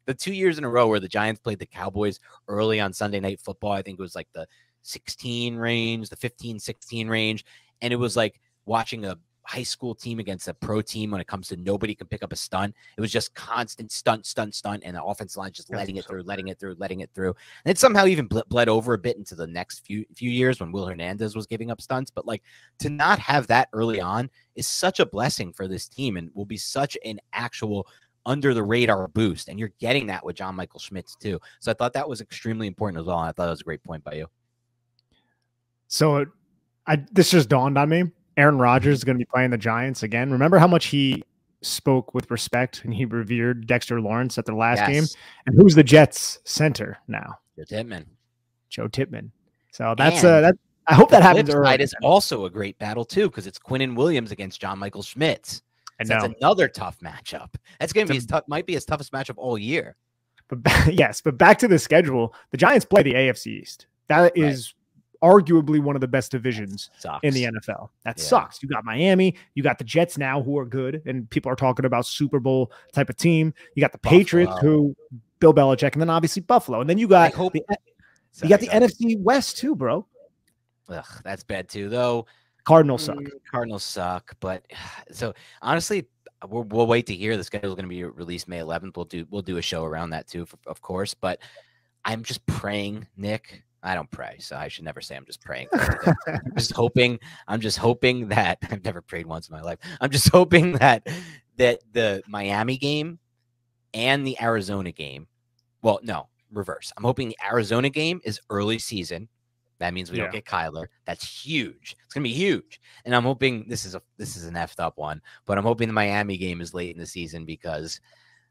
the 2 years in a row where the Giants played the Cowboys early on Sunday Night Football. I think it was like the 16 range, the 15, 16 range. And it was like watching a high school team against a pro team when it comes to nobody can pick up a stunt. It was just constant stunt, and the offensive line just letting it through. And it somehow even bled over a bit into the next few years when Will Hernandez was giving up stunts. But like, to not have that early on is such a blessing for this team and will be such an actual under the radar boost. And you're getting that with John Michael Schmitz too. So I thought that was extremely important as well. And I thought that was a great point by you. So this just dawned on me. Aaron Rodgers is going to be playing the Giants again. Remember how much he spoke with respect and he revered Dexter Lawrence at their last game? And who's the Jets center now? Joe Tippmann. So that's I hope that happens early. It is also a great battle too, because it's Quinnen Williams against John Michael Schmitz. And that's another tough matchup. That's going to be might be his toughest matchup all year. But yes, but back to the schedule. The Giants play the AFC East. That is arguably one of the best divisions in the NFL. That sucks. You got Miami, you got the Jets now, who are good, and people are talking about Super Bowl type of team. You got the Patriots, who Bill Belichick, and then obviously Buffalo, and then you got the NFC West too, bro. Ugh, that's bad too, though. Cardinals suck. Cardinals suck, but so honestly, we'll wait to hear. The schedule is going to be released May 11th. We'll do a show around that too, of course. But I'm just praying, Nick. I don't pray, so I should never say I'm just praying. I'm just hoping that I've never prayed once in my life. I'm just hoping that the Miami game and the Arizona game, well, no, reverse. I'm hoping the Arizona game is early season. That means we don't get Kyler. That's huge. It's gonna be huge. And I'm hoping this is an effed up one, but I'm hoping the Miami game is late in the season, because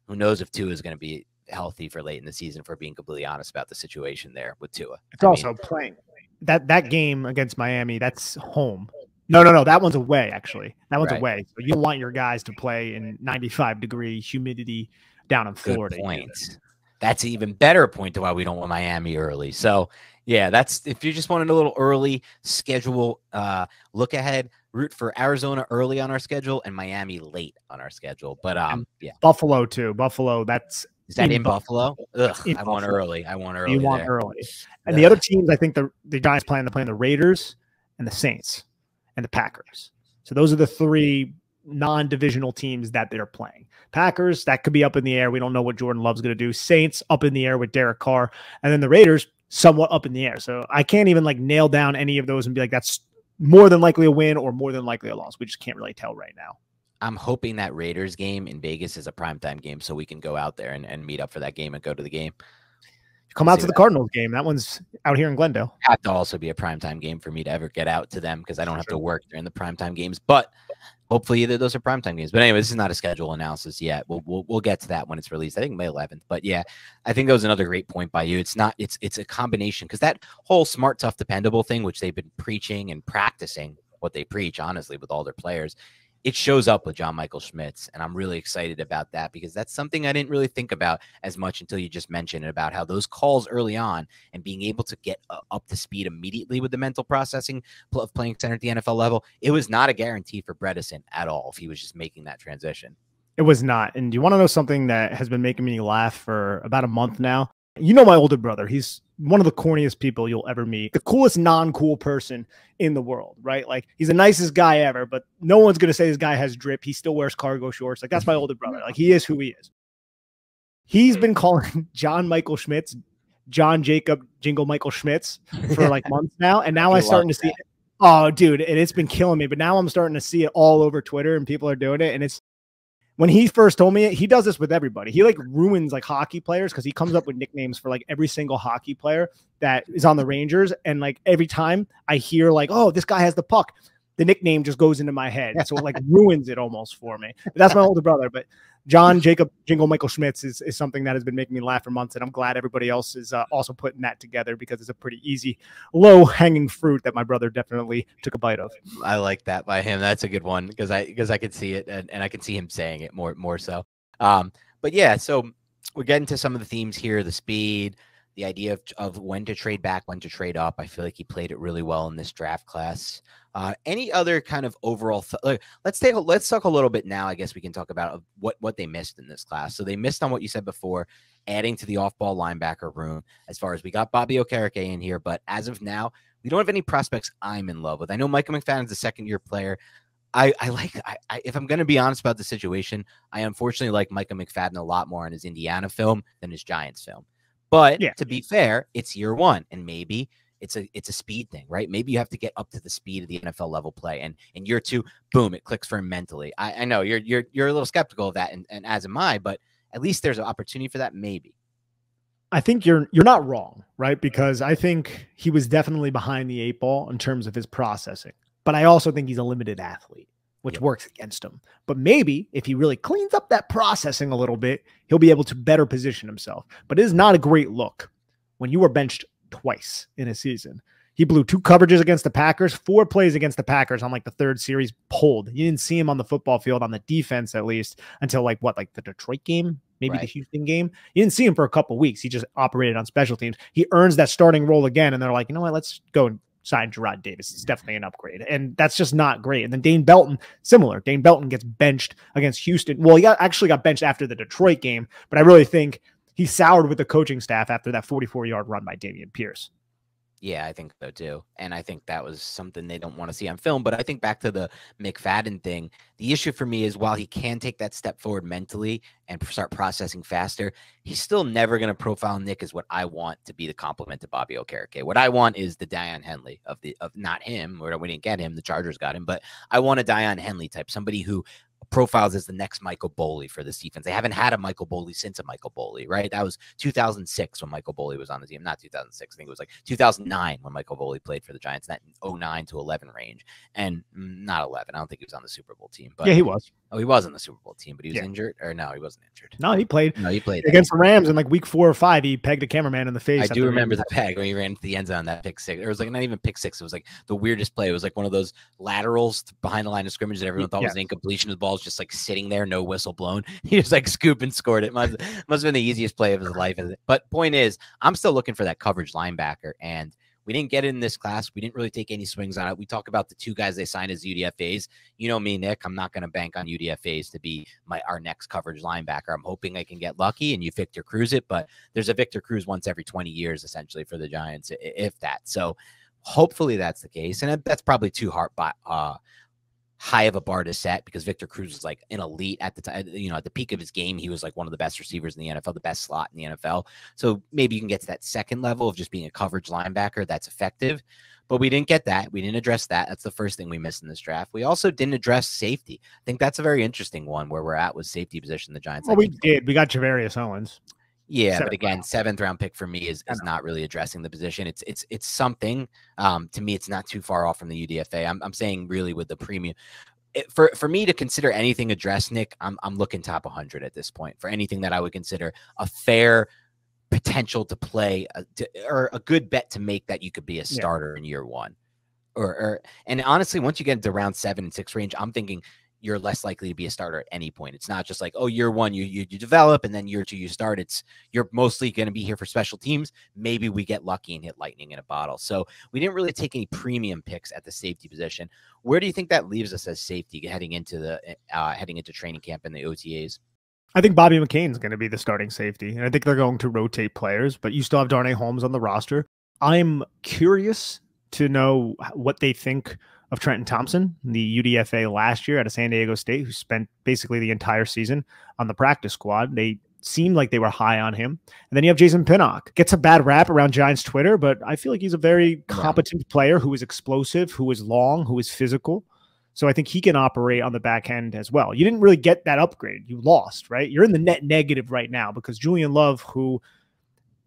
who knows if Tua is going to be healthy for late in the season, for being completely honest about the situation there with Tua. It's also playing that game against Miami. That's home. No. That one's away, actually. That one's away. So you don't want your guys to play in 95-degree humidity down in Florida. Good point. That's an even better point to why we don't want Miami early. So yeah, that's if you just wanted a little early schedule look ahead, root for Arizona early on our schedule and Miami late on our schedule. But Buffalo too. Buffalo, is that in Buffalo? Ugh, I want early. You want early. And the other teams, I think the Giants playing the Raiders and the Saints and the Packers. So those are the three non-divisional teams that they're playing. Packers, that could be up in the air. We don't know what Jordan Love's going to do. Saints, up in the air with Derek Carr. And then the Raiders, somewhat up in the air. So I can't even nail down any of those and be like, that's more than likely a win or more than likely a loss. We just can't really tell right now. I'm hoping that Raiders game in Vegas is a primetime game so we can go out there and meet up for that game and go to the game. Come out to the Cardinals game. That one's out here in Glendale. Have to also be a primetime game for me to ever get out to them, because I don't have to work during the primetime games. But hopefully either of those are primetime games. But anyway, this is not a schedule analysis yet. We'll get to that when it's released. I think May 11th. But yeah, I think that was another great point by you. It's a combination, because that whole smart, tough, dependable thing, which they've been preaching and practicing what they preach, honestly, with all their players, it shows up with John Michael Schmitz, and I'm really excited about that, because that's something I didn't really think about as much until you just mentioned it, about how those calls early on and being able to get up to speed immediately with the mental processing of playing center at the NFL level. It was not a guarantee for Bredesen at all if he was just making that transition. It was not. And do you want to know something that has been making me laugh for about a month now? You know my older brother. He's one of the corniest people you'll ever meet. The coolest non-cool person in the world, right? Like, he's the nicest guy ever, but no one's going to say this guy has drip. He still wears cargo shorts. Like, that's my older brother. Like, he is who he is. He's been calling John Michael Schmitz, John Jacob Jingle Michael Schmitz for months now. And now I'm starting to see it. Oh, dude. And it's been killing me. But now I'm starting to see it all over Twitter and people are doing it. And it's, when he first told me it, he does this with everybody. He ruins hockey players, because he comes up with nicknames for every single hockey player that is on the Rangers. And every time I hear oh, this guy has the puck, the nickname just goes into my head. So it ruins it almost for me. But that's my older brother. But John Jacob Jingle Michael Schmitz is something that has been making me laugh for months. And I'm glad everybody else is also putting that together, because it's a pretty easy, low hanging fruit that my brother definitely took a bite of. I like that by him. That's a good one, because I could see it, and I can see him saying it more so. But yeah, so we're getting to some of the themes here, the speed, the idea of when to trade back, when to trade up. I feel like he played it really well in this draft class. Any other kind of overall let's talk a little bit now. I guess we can talk about what they missed in this class. So they missed on what you said before, adding to the off-ball linebacker room. As far as we got Bobby Okereke in here, but as of now, we don't have any prospects I'm in love with. I know Micah McFadden's a second-year player. if I'm going to be honest about the situation, I unfortunately like Micah McFadden a lot more on his Indiana film than his Giants film. But Yeah. to be fair, it's year one, and maybe it's a speed thing, right? Maybe you have to get up to the speed of the NFL level play, and in year two, boom, it clicks for him mentally. I know you're a little skeptical of that, and as am I, but at least there's an opportunity for that, maybe. I think you're not wrong, right? Because I think he was definitely behind the 8 ball in terms of his processing. But I also think he's a limited athlete, which works against him. But maybe if he really cleans up that processing a little bit, he'll be able to better position himself. But it is not a great look when you were benched twice in a season. He blew 2 coverages against the Packers, 4 plays against the Packers on like the 3rd series, pulled. You didn't see him on the football field on the defense, at least, until like the Detroit game, maybe the Houston game. You didn't see him for a couple weeks. He just operated on special teams. He earns that starting role again, and they're like, you know what, let's go and sign Gerard Davis. It's definitely an upgrade. And that's just not great. And then Dane Belton, similar. Dane Belton gets benched against Houston. Well, he actually got benched after the Detroit game, but I really think he soured with the coaching staff after that 44-yard run by Dameon Pierce. Yeah, I think so too. And I think that was something they don't want to see on film. But I think back to the McFadden thing, the issue for me is while he can take that step forward mentally and start processing faster, he's still never going to profile Nick as what I want to be the complement to Bobby Okereke. What I want is the Daiyan Henley of not him, or we didn't get him, the Chargers got him, but I want a Daiyan Henley type, somebody who profiles as the next Michael Boley for this defense. They haven't had a Michael Boley since a Michael Boley, right? That was 2006 when Michael Boley was on the team. Not 2006. I think it was like 2009 when Michael Boley played for the Giants, that 09 to 11 range. And not 11. I don't think he was on the Super Bowl team. But yeah, he was. Oh, he was on the Super Bowl team, but he was injured? Or no, he wasn't injured. No, he played. No, he played against the Rams in like week 4 or 5. He pegged a cameraman in the face. I do remember the peg when he ran to the end zone, that pick six. It was like not even pick six. It was like the weirdest play. It was like one of those laterals behind the line of scrimmage that everyone thought was an incompletion. The ball was just like sitting there, no whistle blown. He just like scoop and scored it. Must have been the easiest play of his life. But point is, I'm still looking for that coverage linebacker, and we didn't get it in this class. We didn't really take any swings on it. We talk about the 2 guys they signed as UDFAs. You know me, Nick. I'm not going to bank on UDFAs to be our next coverage linebacker. I'm hoping I can get lucky and you Victor Cruz it, but there's a Victor Cruz once every 20 years, essentially, for the Giants, if that. So hopefully that's the case. And that's probably too high of a bar to set because Victor Cruz was like an elite at the time. You know, at the peak of his game, he was like one of the best receivers in the NFL, the best slot in the NFL. So maybe you can get to that second level of just being a coverage linebacker that's effective. But we didn't get that. We didn't address that. That's the first thing we missed in this draft. We also didn't address safety. I think that's a very interesting one where we're at with safety position. The Giants. Well, we did. We got Javarius Owens. Yeah, but again, 7th round pick for me is not really addressing the position. It's something. To me, it's not too far off from the UDFA. I'm saying really with the premium. For me to consider anything addressed, Nick, I'm looking top 100 at this point for anything that I would consider a fair potential to play or a good bet to make that you could be a starter in year 1. And honestly, once you get into round 7 and 6 range, I'm thinking you're less likely to be a starter at any point. It's not just like, oh, year 1, you develop, and then year 2, you start. You're mostly going to be here for special teams. Maybe we get lucky and hit lightning in a bottle. So we didn't really take any premium picks at the safety position. Where do you think that leaves us as safety heading into training camp and the OTAs? I think Bobby McCain is going to be the starting safety, and I think they're going to rotate players, but you still have Darnay Holmes on the roster. I'm curious to know what they think of Trenton Thompson, the UDFA last year out of San Diego State, who spent basically the entire season on the practice squad. They seemed like they were high on him. And then you have Jason Pinnock. Gets a bad rap around Giants Twitter, but I feel like he's a very competent player who is explosive, who is long, who is physical. So I think he can operate on the back end as well. You didn't really get that upgrade. You lost, right? You're in the net negative right now because Julian Love, who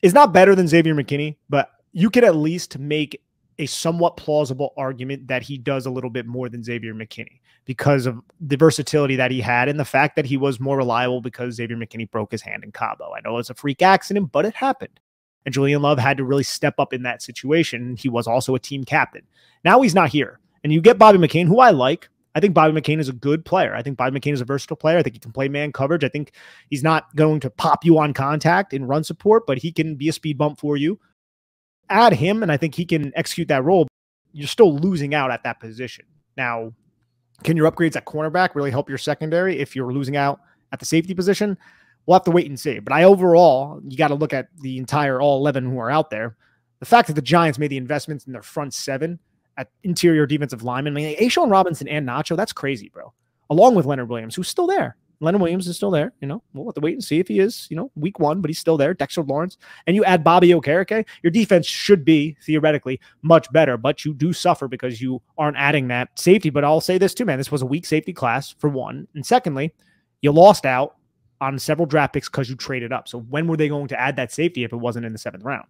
is not better than Xavier McKinney, but you could at least make a somewhat plausible argument that he does a little bit more than Xavier McKinney because of the versatility that he had and the fact that he was more reliable because Xavier McKinney broke his hand in Cabo. I know it's a freak accident, but it happened. And Julian Love had to really step up in that situation. He was also a team captain. Now he's not here. And you get Bobby McCain, who I like. I think Bobby McCain is a good player. I think Bobby McCain is a versatile player. I think he can play man coverage. I think he's not going to pop you on contact and run support, but he can be a speed bump for you. Add him, and I think he can execute that role. You're still losing out at that position. Now, can your upgrades at cornerback really help your secondary if you're losing out at the safety position? We'll have to wait and see. But overall, you got to look at the entire all 11 who are out there. The fact that the Giants made the investments in their front 7 at interior defensive linemen. I mean, A'Shawn Robinson and Nacho, that's crazy, bro. Along with Leonard Williams, who's still there. Leonard Williams is still there. We'll have to wait and see if he is, week 1, but he's still there. Dexter Lawrence. And you add Bobby Okereke, your defense should be theoretically much better, but you do suffer because you aren't adding that safety. But I'll say this too, man. This was a weak safety class for one. And secondly, you lost out on several draft picks because you traded up. So when were they going to add that safety if it wasn't in the 7th round?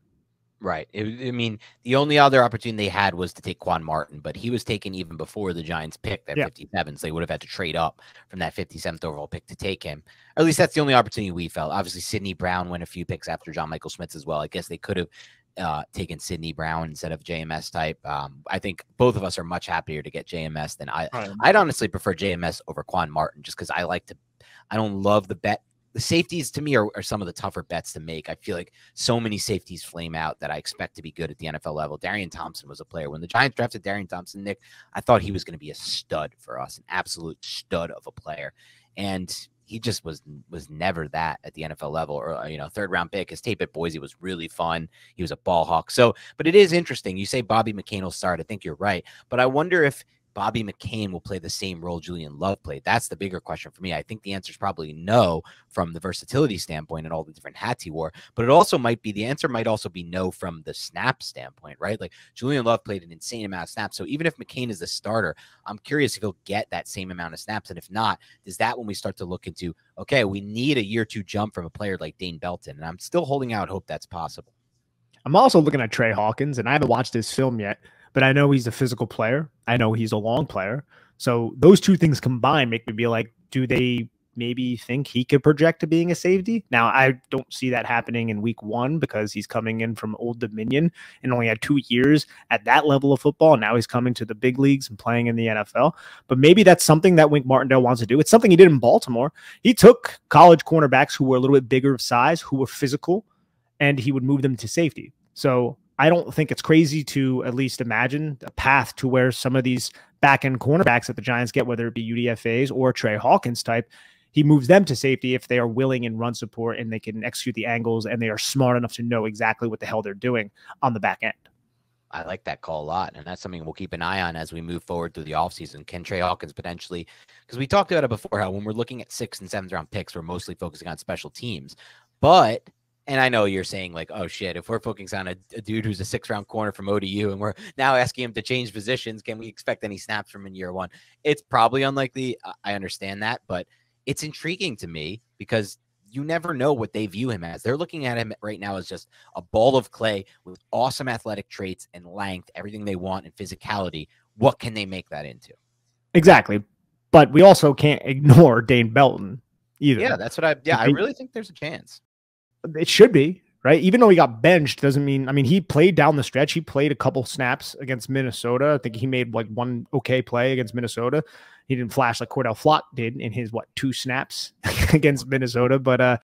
Right. I mean, the only other opportunity they had was to take Quan Martin, but he was taken even before the Giants picked that 57. So they would have had to trade up from that 57th overall pick to take him. Or at least that's the only opportunity we felt. Obviously, Sidney Brown went a few picks after John Michael Schmitz as well. I guess they could have taken Sidney Brown instead of JMS type. I think both of us are much happier to get JMS than I'd honestly prefer JMS over Quan Martin just because I don't love the bet. The safeties to me are some of the tougher bets to make. I feel like so many safeties flame out that I expect to be good at the NFL level. Darian Thompson was a player. When the Giants drafted Darian Thompson, Nick, I thought he was going to be a stud for us, an absolute stud of a player. And he just was never that at the NFL level or, 3rd round pick. His tape at Boise was really fun. He was a ball hawk. So, but it is interesting. You say Bobby McCain will start. I think you're right. But I wonder if Bobby McCain will play the same role Julian Love played. That's the bigger question for me. I think the answer is probably no from the versatility standpoint and all the different hats he wore, but the answer might also be no from the snap standpoint, right? Like Julian Love played an insane amount of snaps. So even if McCain is the starter, I'm curious if he'll get that same amount of snaps. And if not, is that when we start to look into, okay, we need a year 2 jump from a player like Dane Belton. And I'm still holding out hope that's possible. I'm also looking at Trey Hawkins, and I haven't watched his film yet, but I know he's a physical player. I know he's a long player. So those two things combined make me be like, do they maybe think he could project to being a safety? Now, I don't see that happening in week 1 because he's coming in from Old Dominion and only had 2 years at that level of football. Now he's coming to the big leagues and playing in the NFL. But maybe that's something that Wink Martindale wants to do. It's something he did in Baltimore. He took college cornerbacks who were a little bit bigger of size, who were physical, and he would move them to safety. So I don't think it's crazy to at least imagine a path to where some of these back-end cornerbacks that the Giants get, whether it be UDFAs or Trey Hawkins type, he moves them to safety if they are willing in run support and they can execute the angles and they are smart enough to know exactly what the hell they're doing on the back end. I like that call a lot, and that's something we'll keep an eye on as we move forward through the offseason. Can Trey Hawkins potentially, because we talked about it before, how when we're looking at 6th and 7th round picks, we're mostly focusing on special teams. But and I know you're saying like, oh shit, if we're focusing on a dude who's a 6th round corner from ODU and we're now asking him to change positions, can we expect any snaps from in year 1? It's probably unlikely. I understand that, but it's intriguing to me because you never know what they view him as. They're looking at him right now as just a ball of clay with awesome athletic traits and length, everything they want, and physicality. What can they make that into? Exactly. But we also can't ignore Dane Belton either. Yeah, that's what I really think there's a chance. It should be, right? Even though he got benched doesn't mean, he played down the stretch. He played a couple snaps against Minnesota. I think he made like one okay play against Minnesota. He didn't flash like Cordell Flott did in his 2 snaps against Minnesota, but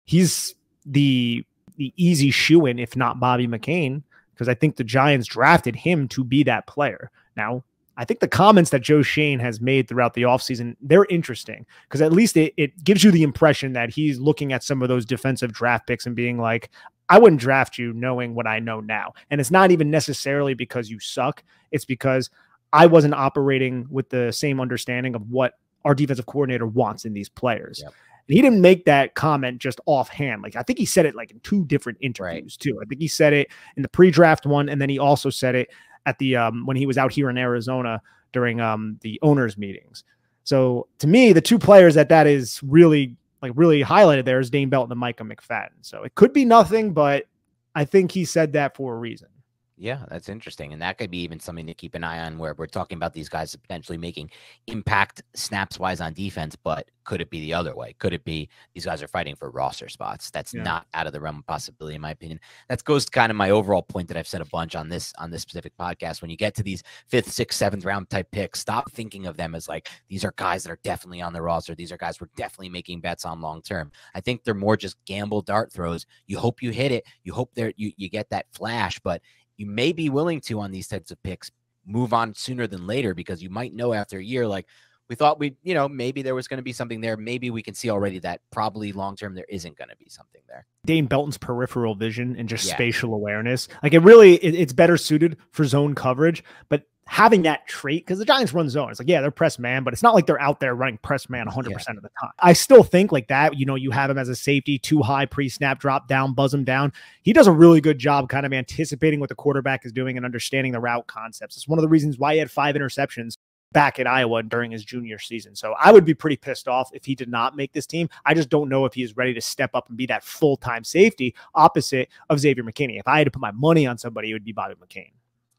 he's the easy shoe-in, if not Bobby McCain, because I think the Giants drafted him to be that player. Now, I think the comments that Joe Schoen has made throughout the offseason, they're interesting because at least it gives you the impression that he's looking at some of those defensive draft picks and being like, I wouldn't draft you knowing what I know now. And it's not even necessarily because you suck. It's because I wasn't operating with the same understanding of what our defensive coordinator wants in these players. Yep. And he didn't make that comment just offhand. Like I think he said it like in 2 different interviews too. I think he said it in the pre-draft one, and then he also said it at the when he was out here in Arizona during the owners meetings. So to me, the 2 players that is really highlighted there is Dane Belton and Micah McFadden. So it could be nothing, but I think he said that for a reason. Yeah, that's interesting. And that could be even something to keep an eye on where we're talking about these guys potentially making impact snaps wise on defense, but could it be the other way? Could it be these guys are fighting for roster spots? That's not out of the realm of possibility, in my opinion. That goes to kind of my overall point that I've said a bunch on this specific podcast. When you get to these 5th, 6th, 7th round type picks, stop thinking of them as like, these are guys that are definitely on the roster. These are guys we're definitely making bets on long-term. I think they're more just gamble dart throws. You hope you hit it. You hope you get that flash, but you may be willing to, on these types of picks, move on sooner than later because you might know after a year, like we thought maybe there was going to be something there. Maybe we can see already that probably long-term there isn't going to be something there. Dane Belton's peripheral vision and just spatial awareness. Like it's better suited for zone coverage, but having that trait, because the Giants run zone. It's like, yeah, they're press man, but it's not like they're out there running press man 100% of the time. I still think like that, you have him as a safety, too high pre-snap, drop down, buzz him down. He does a really good job kind of anticipating what the quarterback is doing and understanding the route concepts. It's one of the reasons why he had 5 interceptions back at Iowa during his junior season. So I would be pretty pissed off if he did not make this team. I just don't know if he is ready to step up and be that full-time safety opposite of Xavier McKinney. If I had to put my money on somebody, it would be Bobby McCain.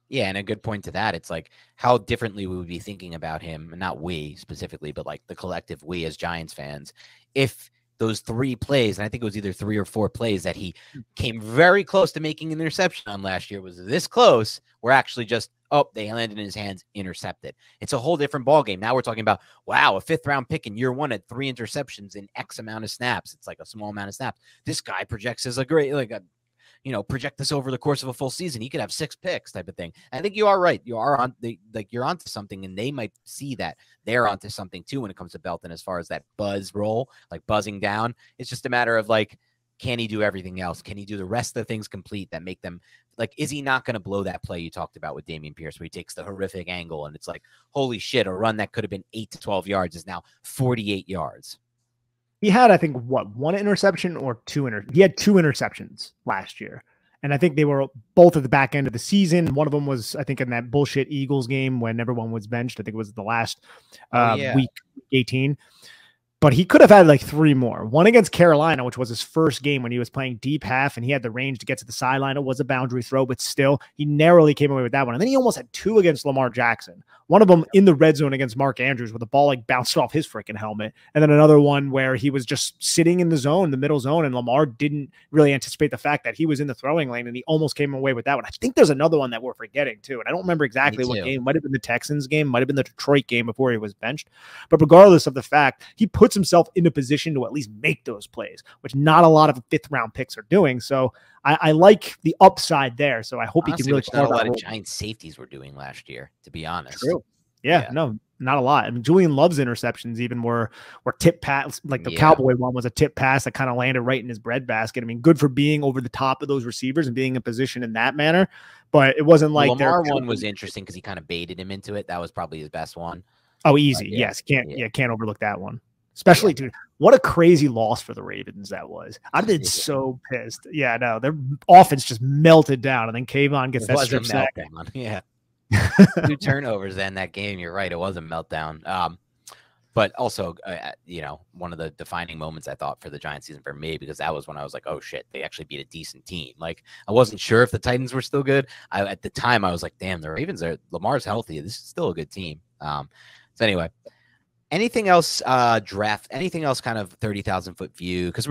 Yeah, and a good point to that. It's like how differently we would be thinking about him, not we specifically, but like the collective we as Giants fans, if those 3 plays, and I think it was either 3 or 4 plays that he came very close to making an interception on last year, was this close, were actually just, oh, they landed in his hands, intercepted. It's a whole different ballgame. Now we're talking about, wow, a 5th-round pick in year 1 had 3 interceptions in X amount of snaps. It's like a small amount of snaps. This guy projects as a great, project this over the course of a full season. He could have 6 picks type of thing. I think you are right. You are on you're onto something, and they might see that they're onto something too when it comes to Belton as far as that buzz roll, like buzzing down. It's just a matter of like, can he do everything else? Can he do the rest of the things complete that make them like, is he not going to blow that play you talked about with Dameon Pierce where he takes the horrific angle and it's like, holy shit, a run that could have been 8 to 12 yards is now 48 yards. He had, I think, 1 interception or 2 he had 2 interceptions last year. And I think they were both at the back end of the season. One of them was, I think, in that bullshit Eagles game when everyone was benched. I think it was the last week 18. But he could have had like 3 more. One against Carolina, which was his first game when he was playing deep half and he had the range to get to the sideline. It was a boundary throw, but still, he narrowly came away with that one. And then he almost had 2 against Lamar Jackson. One of them in the red zone against Mark Andrews where the ball like bounced off his freaking helmet. And then another one where he was just sitting in the zone, the middle zone, and Lamar didn't really anticipate the fact that he was in the throwing lane and he almost came away with that one. I think there's another one that we're forgetting too. And I don't remember exactly what game. Might have been the Texans game, might have been the Detroit game before he was benched. But regardless of the fact, he puts himself in a position to at least make those plays, which not a lot of 5th-round picks are doing. So I like the upside there. So I hope honestly, he can really. Not a lot of Giant safeties were doing last year, to be honest. True. Yeah, no, not a lot. I mean, Julian Love's interceptions even were tip pass. Like the Cowboy one was a tip pass that kind of landed right in his breadbasket. I mean, good for being over the top of those receivers and being in position in that manner. But it wasn't like Lamar one was interesting because he kind of baited him into it. That was probably his best one. Oh, easy. Yes, can't overlook that one. Especially, dude, what a crazy loss for the Ravens that was. I've been so pissed. Yeah, no, their offense just melted down, and then Kayvon gets that strip sack. Yeah. 2 turnovers in that game. You're right. It was a meltdown. But also, one of the defining moments I thought for the Giants season for me, because that was when I was like, oh shit, they actually beat a decent team. Like I wasn't sure if the Titans were still good. At the time I was like, damn, the Ravens Lamar's healthy. This is still a good team. So anyway, anything else anything else kind of 30,000-foot view? Because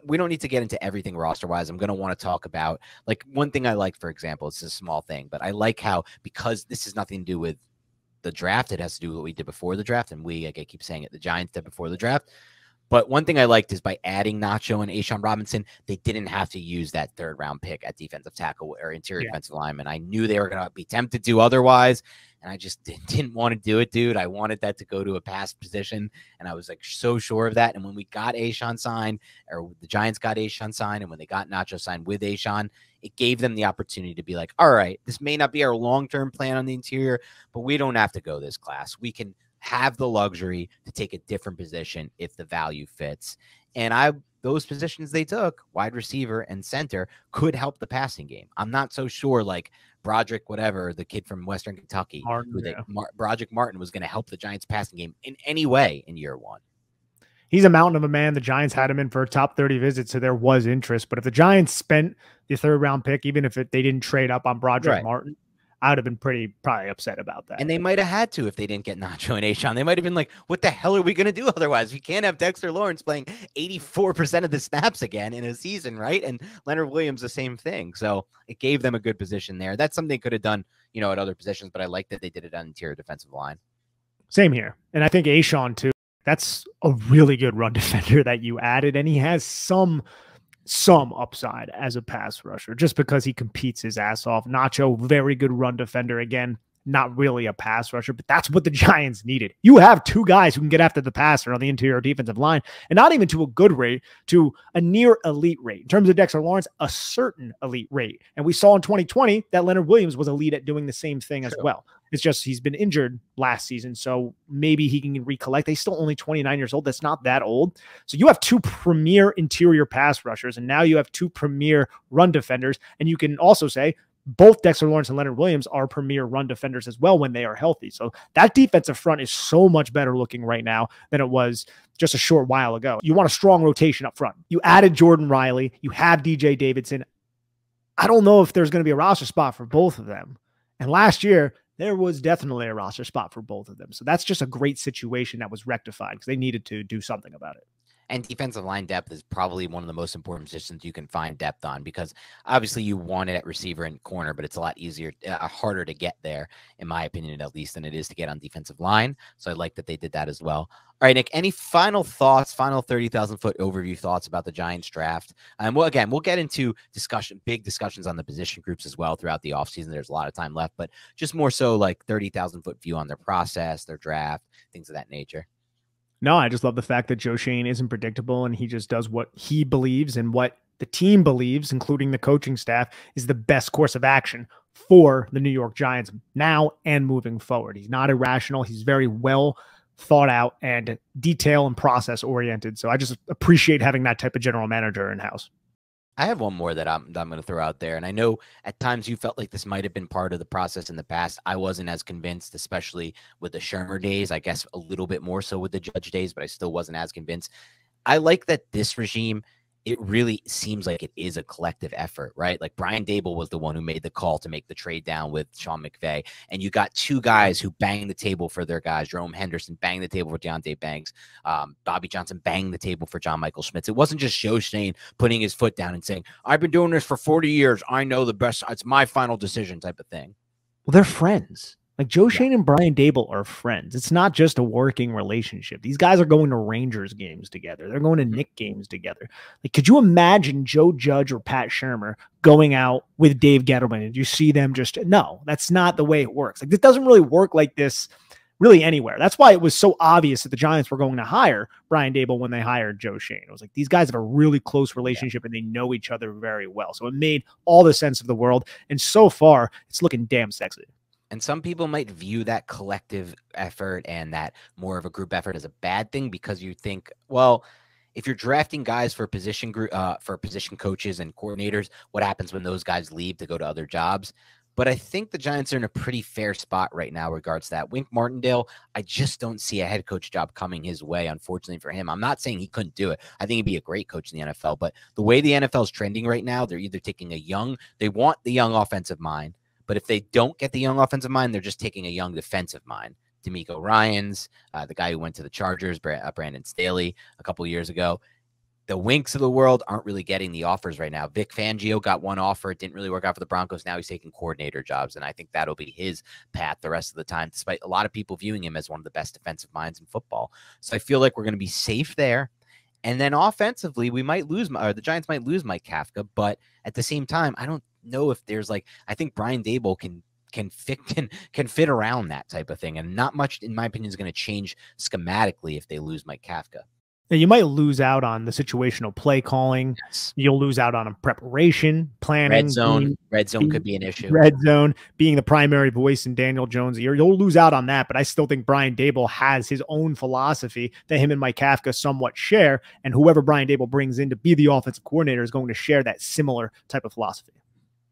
we don't need to get into everything roster wise. I'm going to want to talk about like one thing I like, for example, it's a small thing, but I like how, because this has nothing to do with the draft, it has to do with what we did before the draft. And I keep saying it, the Giants did before the draft. But one thing I liked is by adding Nacho and A'Shawn Robinson, they didn't have to use that 3rd-round pick at defensive tackle or interior defensive lineman. I knew they were going to be tempted to otherwise, and I just didn't want to do it, dude. I wanted that to go to a pass position, and I was like so sure of that. And when we got A'Shawn signed, or the Giants got A'Shawn signed, and when they got Nacho signed with A'Shawn, it gave them the opportunity to be like, all right, this may not be our long-term plan on the interior, but we don't have to go this class. We can have the luxury to take a different position if the value fits. And those positions they took, wide receiver and center, could help the passing game. I'm not so sure like Broderick, whatever, the kid from Western Kentucky, Broderick Martin was going to help the Giants passing game in any way in year 1. He's a mountain of a man. The Giants had him in for a top 30 visit, so there was interest. But if the Giants spent the 3rd-round pick, even if they didn't trade up on Broderick Martin, I would have been probably upset about that. And they might have had to if they didn't get Nacho and A'Shawn. They might have been like, what the hell are we going to do otherwise? We can't have Dexter Lawrence playing 84% of the snaps again in a season, right? And Leonard Williams, the same thing. So it gave them a good position there. That's something they could have done, at other positions, but I like that they did it on interior defensive line. Same here. And I think A'Shawn, too, that's a really good run defender that you added, and he has some upside as a pass rusher just because he competes his ass off. Nacho, very good run defender. Again, not really a pass rusher, but that's what the Giants needed. You have two guys who can get after the passer on the interior defensive line, and not even to a good rate, to a near elite rate. In terms of Dexter Lawrence, a certain elite rate. And we saw in 2020 that Leonard Williams was elite at doing the same thing as well. It's just he's been injured last season, so maybe he can recollect. He's still only 29 years old. That's not that old. So you have two premier interior pass rushers, and now you have two premier run defenders, and you can also say both Dexter Lawrence and Leonard Williams are premier run defenders as well when they are healthy. So that defensive front is so much better looking right now than it was just a short while ago. You want a strong rotation up front. You added Jordan Riley. You have DJ Davidson. I don't know if there's going to be a roster spot for both of them. And last year, there was definitely a roster spot for both of them. So that's just a great situation that was rectified because they needed to do something about it. And defensive line depth is probably one of the most important positions you can find depth on, because obviously you want it at receiver and corner, but it's a lot easier, harder to get there, in my opinion, at least, than it is to get on defensive line. So I like that they did that as well. All right, Nick, any final thoughts, final 30,000 foot overview thoughts about the Giants draft? And well, again, we'll get into big discussions on the position groups as well throughout the offseason. There's a lot of time left, but just more so like 30,000 foot view on their process, their draft, things of that nature. No, I just love the fact that Joe Schoen isn't predictable and he just does what he believes and what the team believes, including the coaching staff, is the best course of action for the New York Giants now and moving forward. He's not irrational. He's very well thought out and detail and process oriented. So I just appreciate having that type of general manager in-house. I have one more that I'm going to throw out there. And I know at times you felt like this might have been part of the process in the past. I wasn't as convinced, especially with the Shermer days, I guess a little bit more so with the Judge days, but I still wasn't as convinced. I like that this regime, it really seems like it is a collective effort, right? Like Brian Daboll was the one who made the call to make the trade down with Sean McVay. And you got two guys who banged the table for their guys. Jerome Henderson banged the table for Deontay Banks. Bobby Johnson banged the table for John Michael Schmitz. It wasn't just Joe Schoen putting his foot down and saying, I've been doing this for 40 years. I know the best. It's my final decision type of thing. Well, they're friends. Like Joe Schoen and Brian Daboll are friends. It's not just a working relationship. These guys are going to Rangers games together. They're going to Knicks games together. Like, could you imagine Joe Judge or Pat Shermer going out with Dave Gettleman and you see them just, no, that's not the way it works. Like, it doesn't really work like this really anywhere. That's why it was so obvious that the Giants were going to hire Brian Daboll when they hired Joe Schoen. It was like, these guys have a really close relationship and they know each other very well. So it made all the sense of the world. And so far, it's looking damn sexy. And some people might view that collective effort and that more of a group effort as a bad thing, because you think, well, if you're drafting guys for position group, for position coaches and coordinators, what happens when those guys leave to go to other jobs? But I think the Giants are in a pretty fair spot right now regards to that. Wink Martindale, I just don't see a head coach job coming his way, unfortunately for him. I'm not saying he couldn't do it. I think he'd be a great coach in the NFL. But the way the NFL is trending right now, they're either taking they want the young offensive mind. But if they don't get the young offensive mind, they're just taking a young defensive mind. D'Amico Ryans, the guy who went to the Chargers, Brandon Staley, a couple years ago. The Winks of the world aren't really getting the offers right now. Vic Fangio got one offer. It didn't really work out for the Broncos. Now he's taking coordinator jobs, and I think that'll be his path the rest of the time, despite a lot of people viewing him as one of the best defensive minds in football. So I feel like we're going to be safe there. And then offensively, the Giants might lose Mike Kafka, but at the same time, I don't know if there's I think Brian Daboll can fit around that type of thing, and not much, in my opinion, is going to change schematically if they lose Mike Kafka. Now, you might lose out on the situational play calling. Yes. You'll lose out on a preparation, planning. Red zone could be an issue. Red zone being the primary voice in Daniel Jones' ear. You'll lose out on that, but I still think Brian Daboll has his own philosophy that him and Mike Kafka somewhat share, and whoever Brian Daboll brings in to be the offensive coordinator is going to share that similar type of philosophy.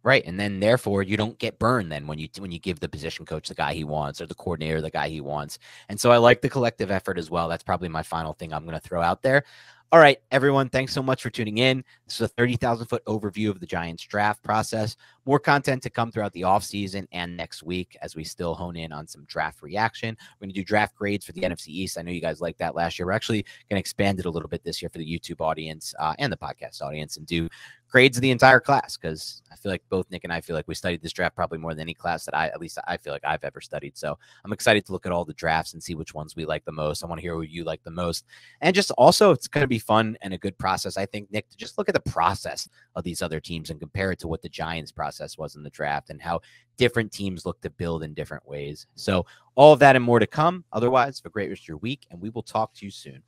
Right. And then therefore you don't get burned then when you give the position coach the guy he wants, or the coordinator the guy he wants. And so I like the collective effort as well. That's probably my final thing I'm going to throw out there. All right, everyone, thanks so much for tuning in. This is a 30,000 foot overview of the Giants draft process. More content to come throughout the offseason and next week as we still hone in on some draft reaction. We're going to do draft grades for the NFC East. I know you guys liked that last year. We're actually going to expand it a little bit this year for the YouTube audience and the podcast audience, and do grades of the entire class, because I feel like both Nick and I feel like we studied this draft probably more than any class that at least I feel like I've ever studied. So I'm excited to look at all the drafts and see which ones we like the most. I want to hear what you like the most. And just also, it's going to be fun and a good process, I think, Nick, to just look at the process of these other teams and compare it to what the Giants process was in the draft and how different teams look to build in different ways. So all of that and more to come. Otherwise, have a great rest of your week, and we will talk to you soon.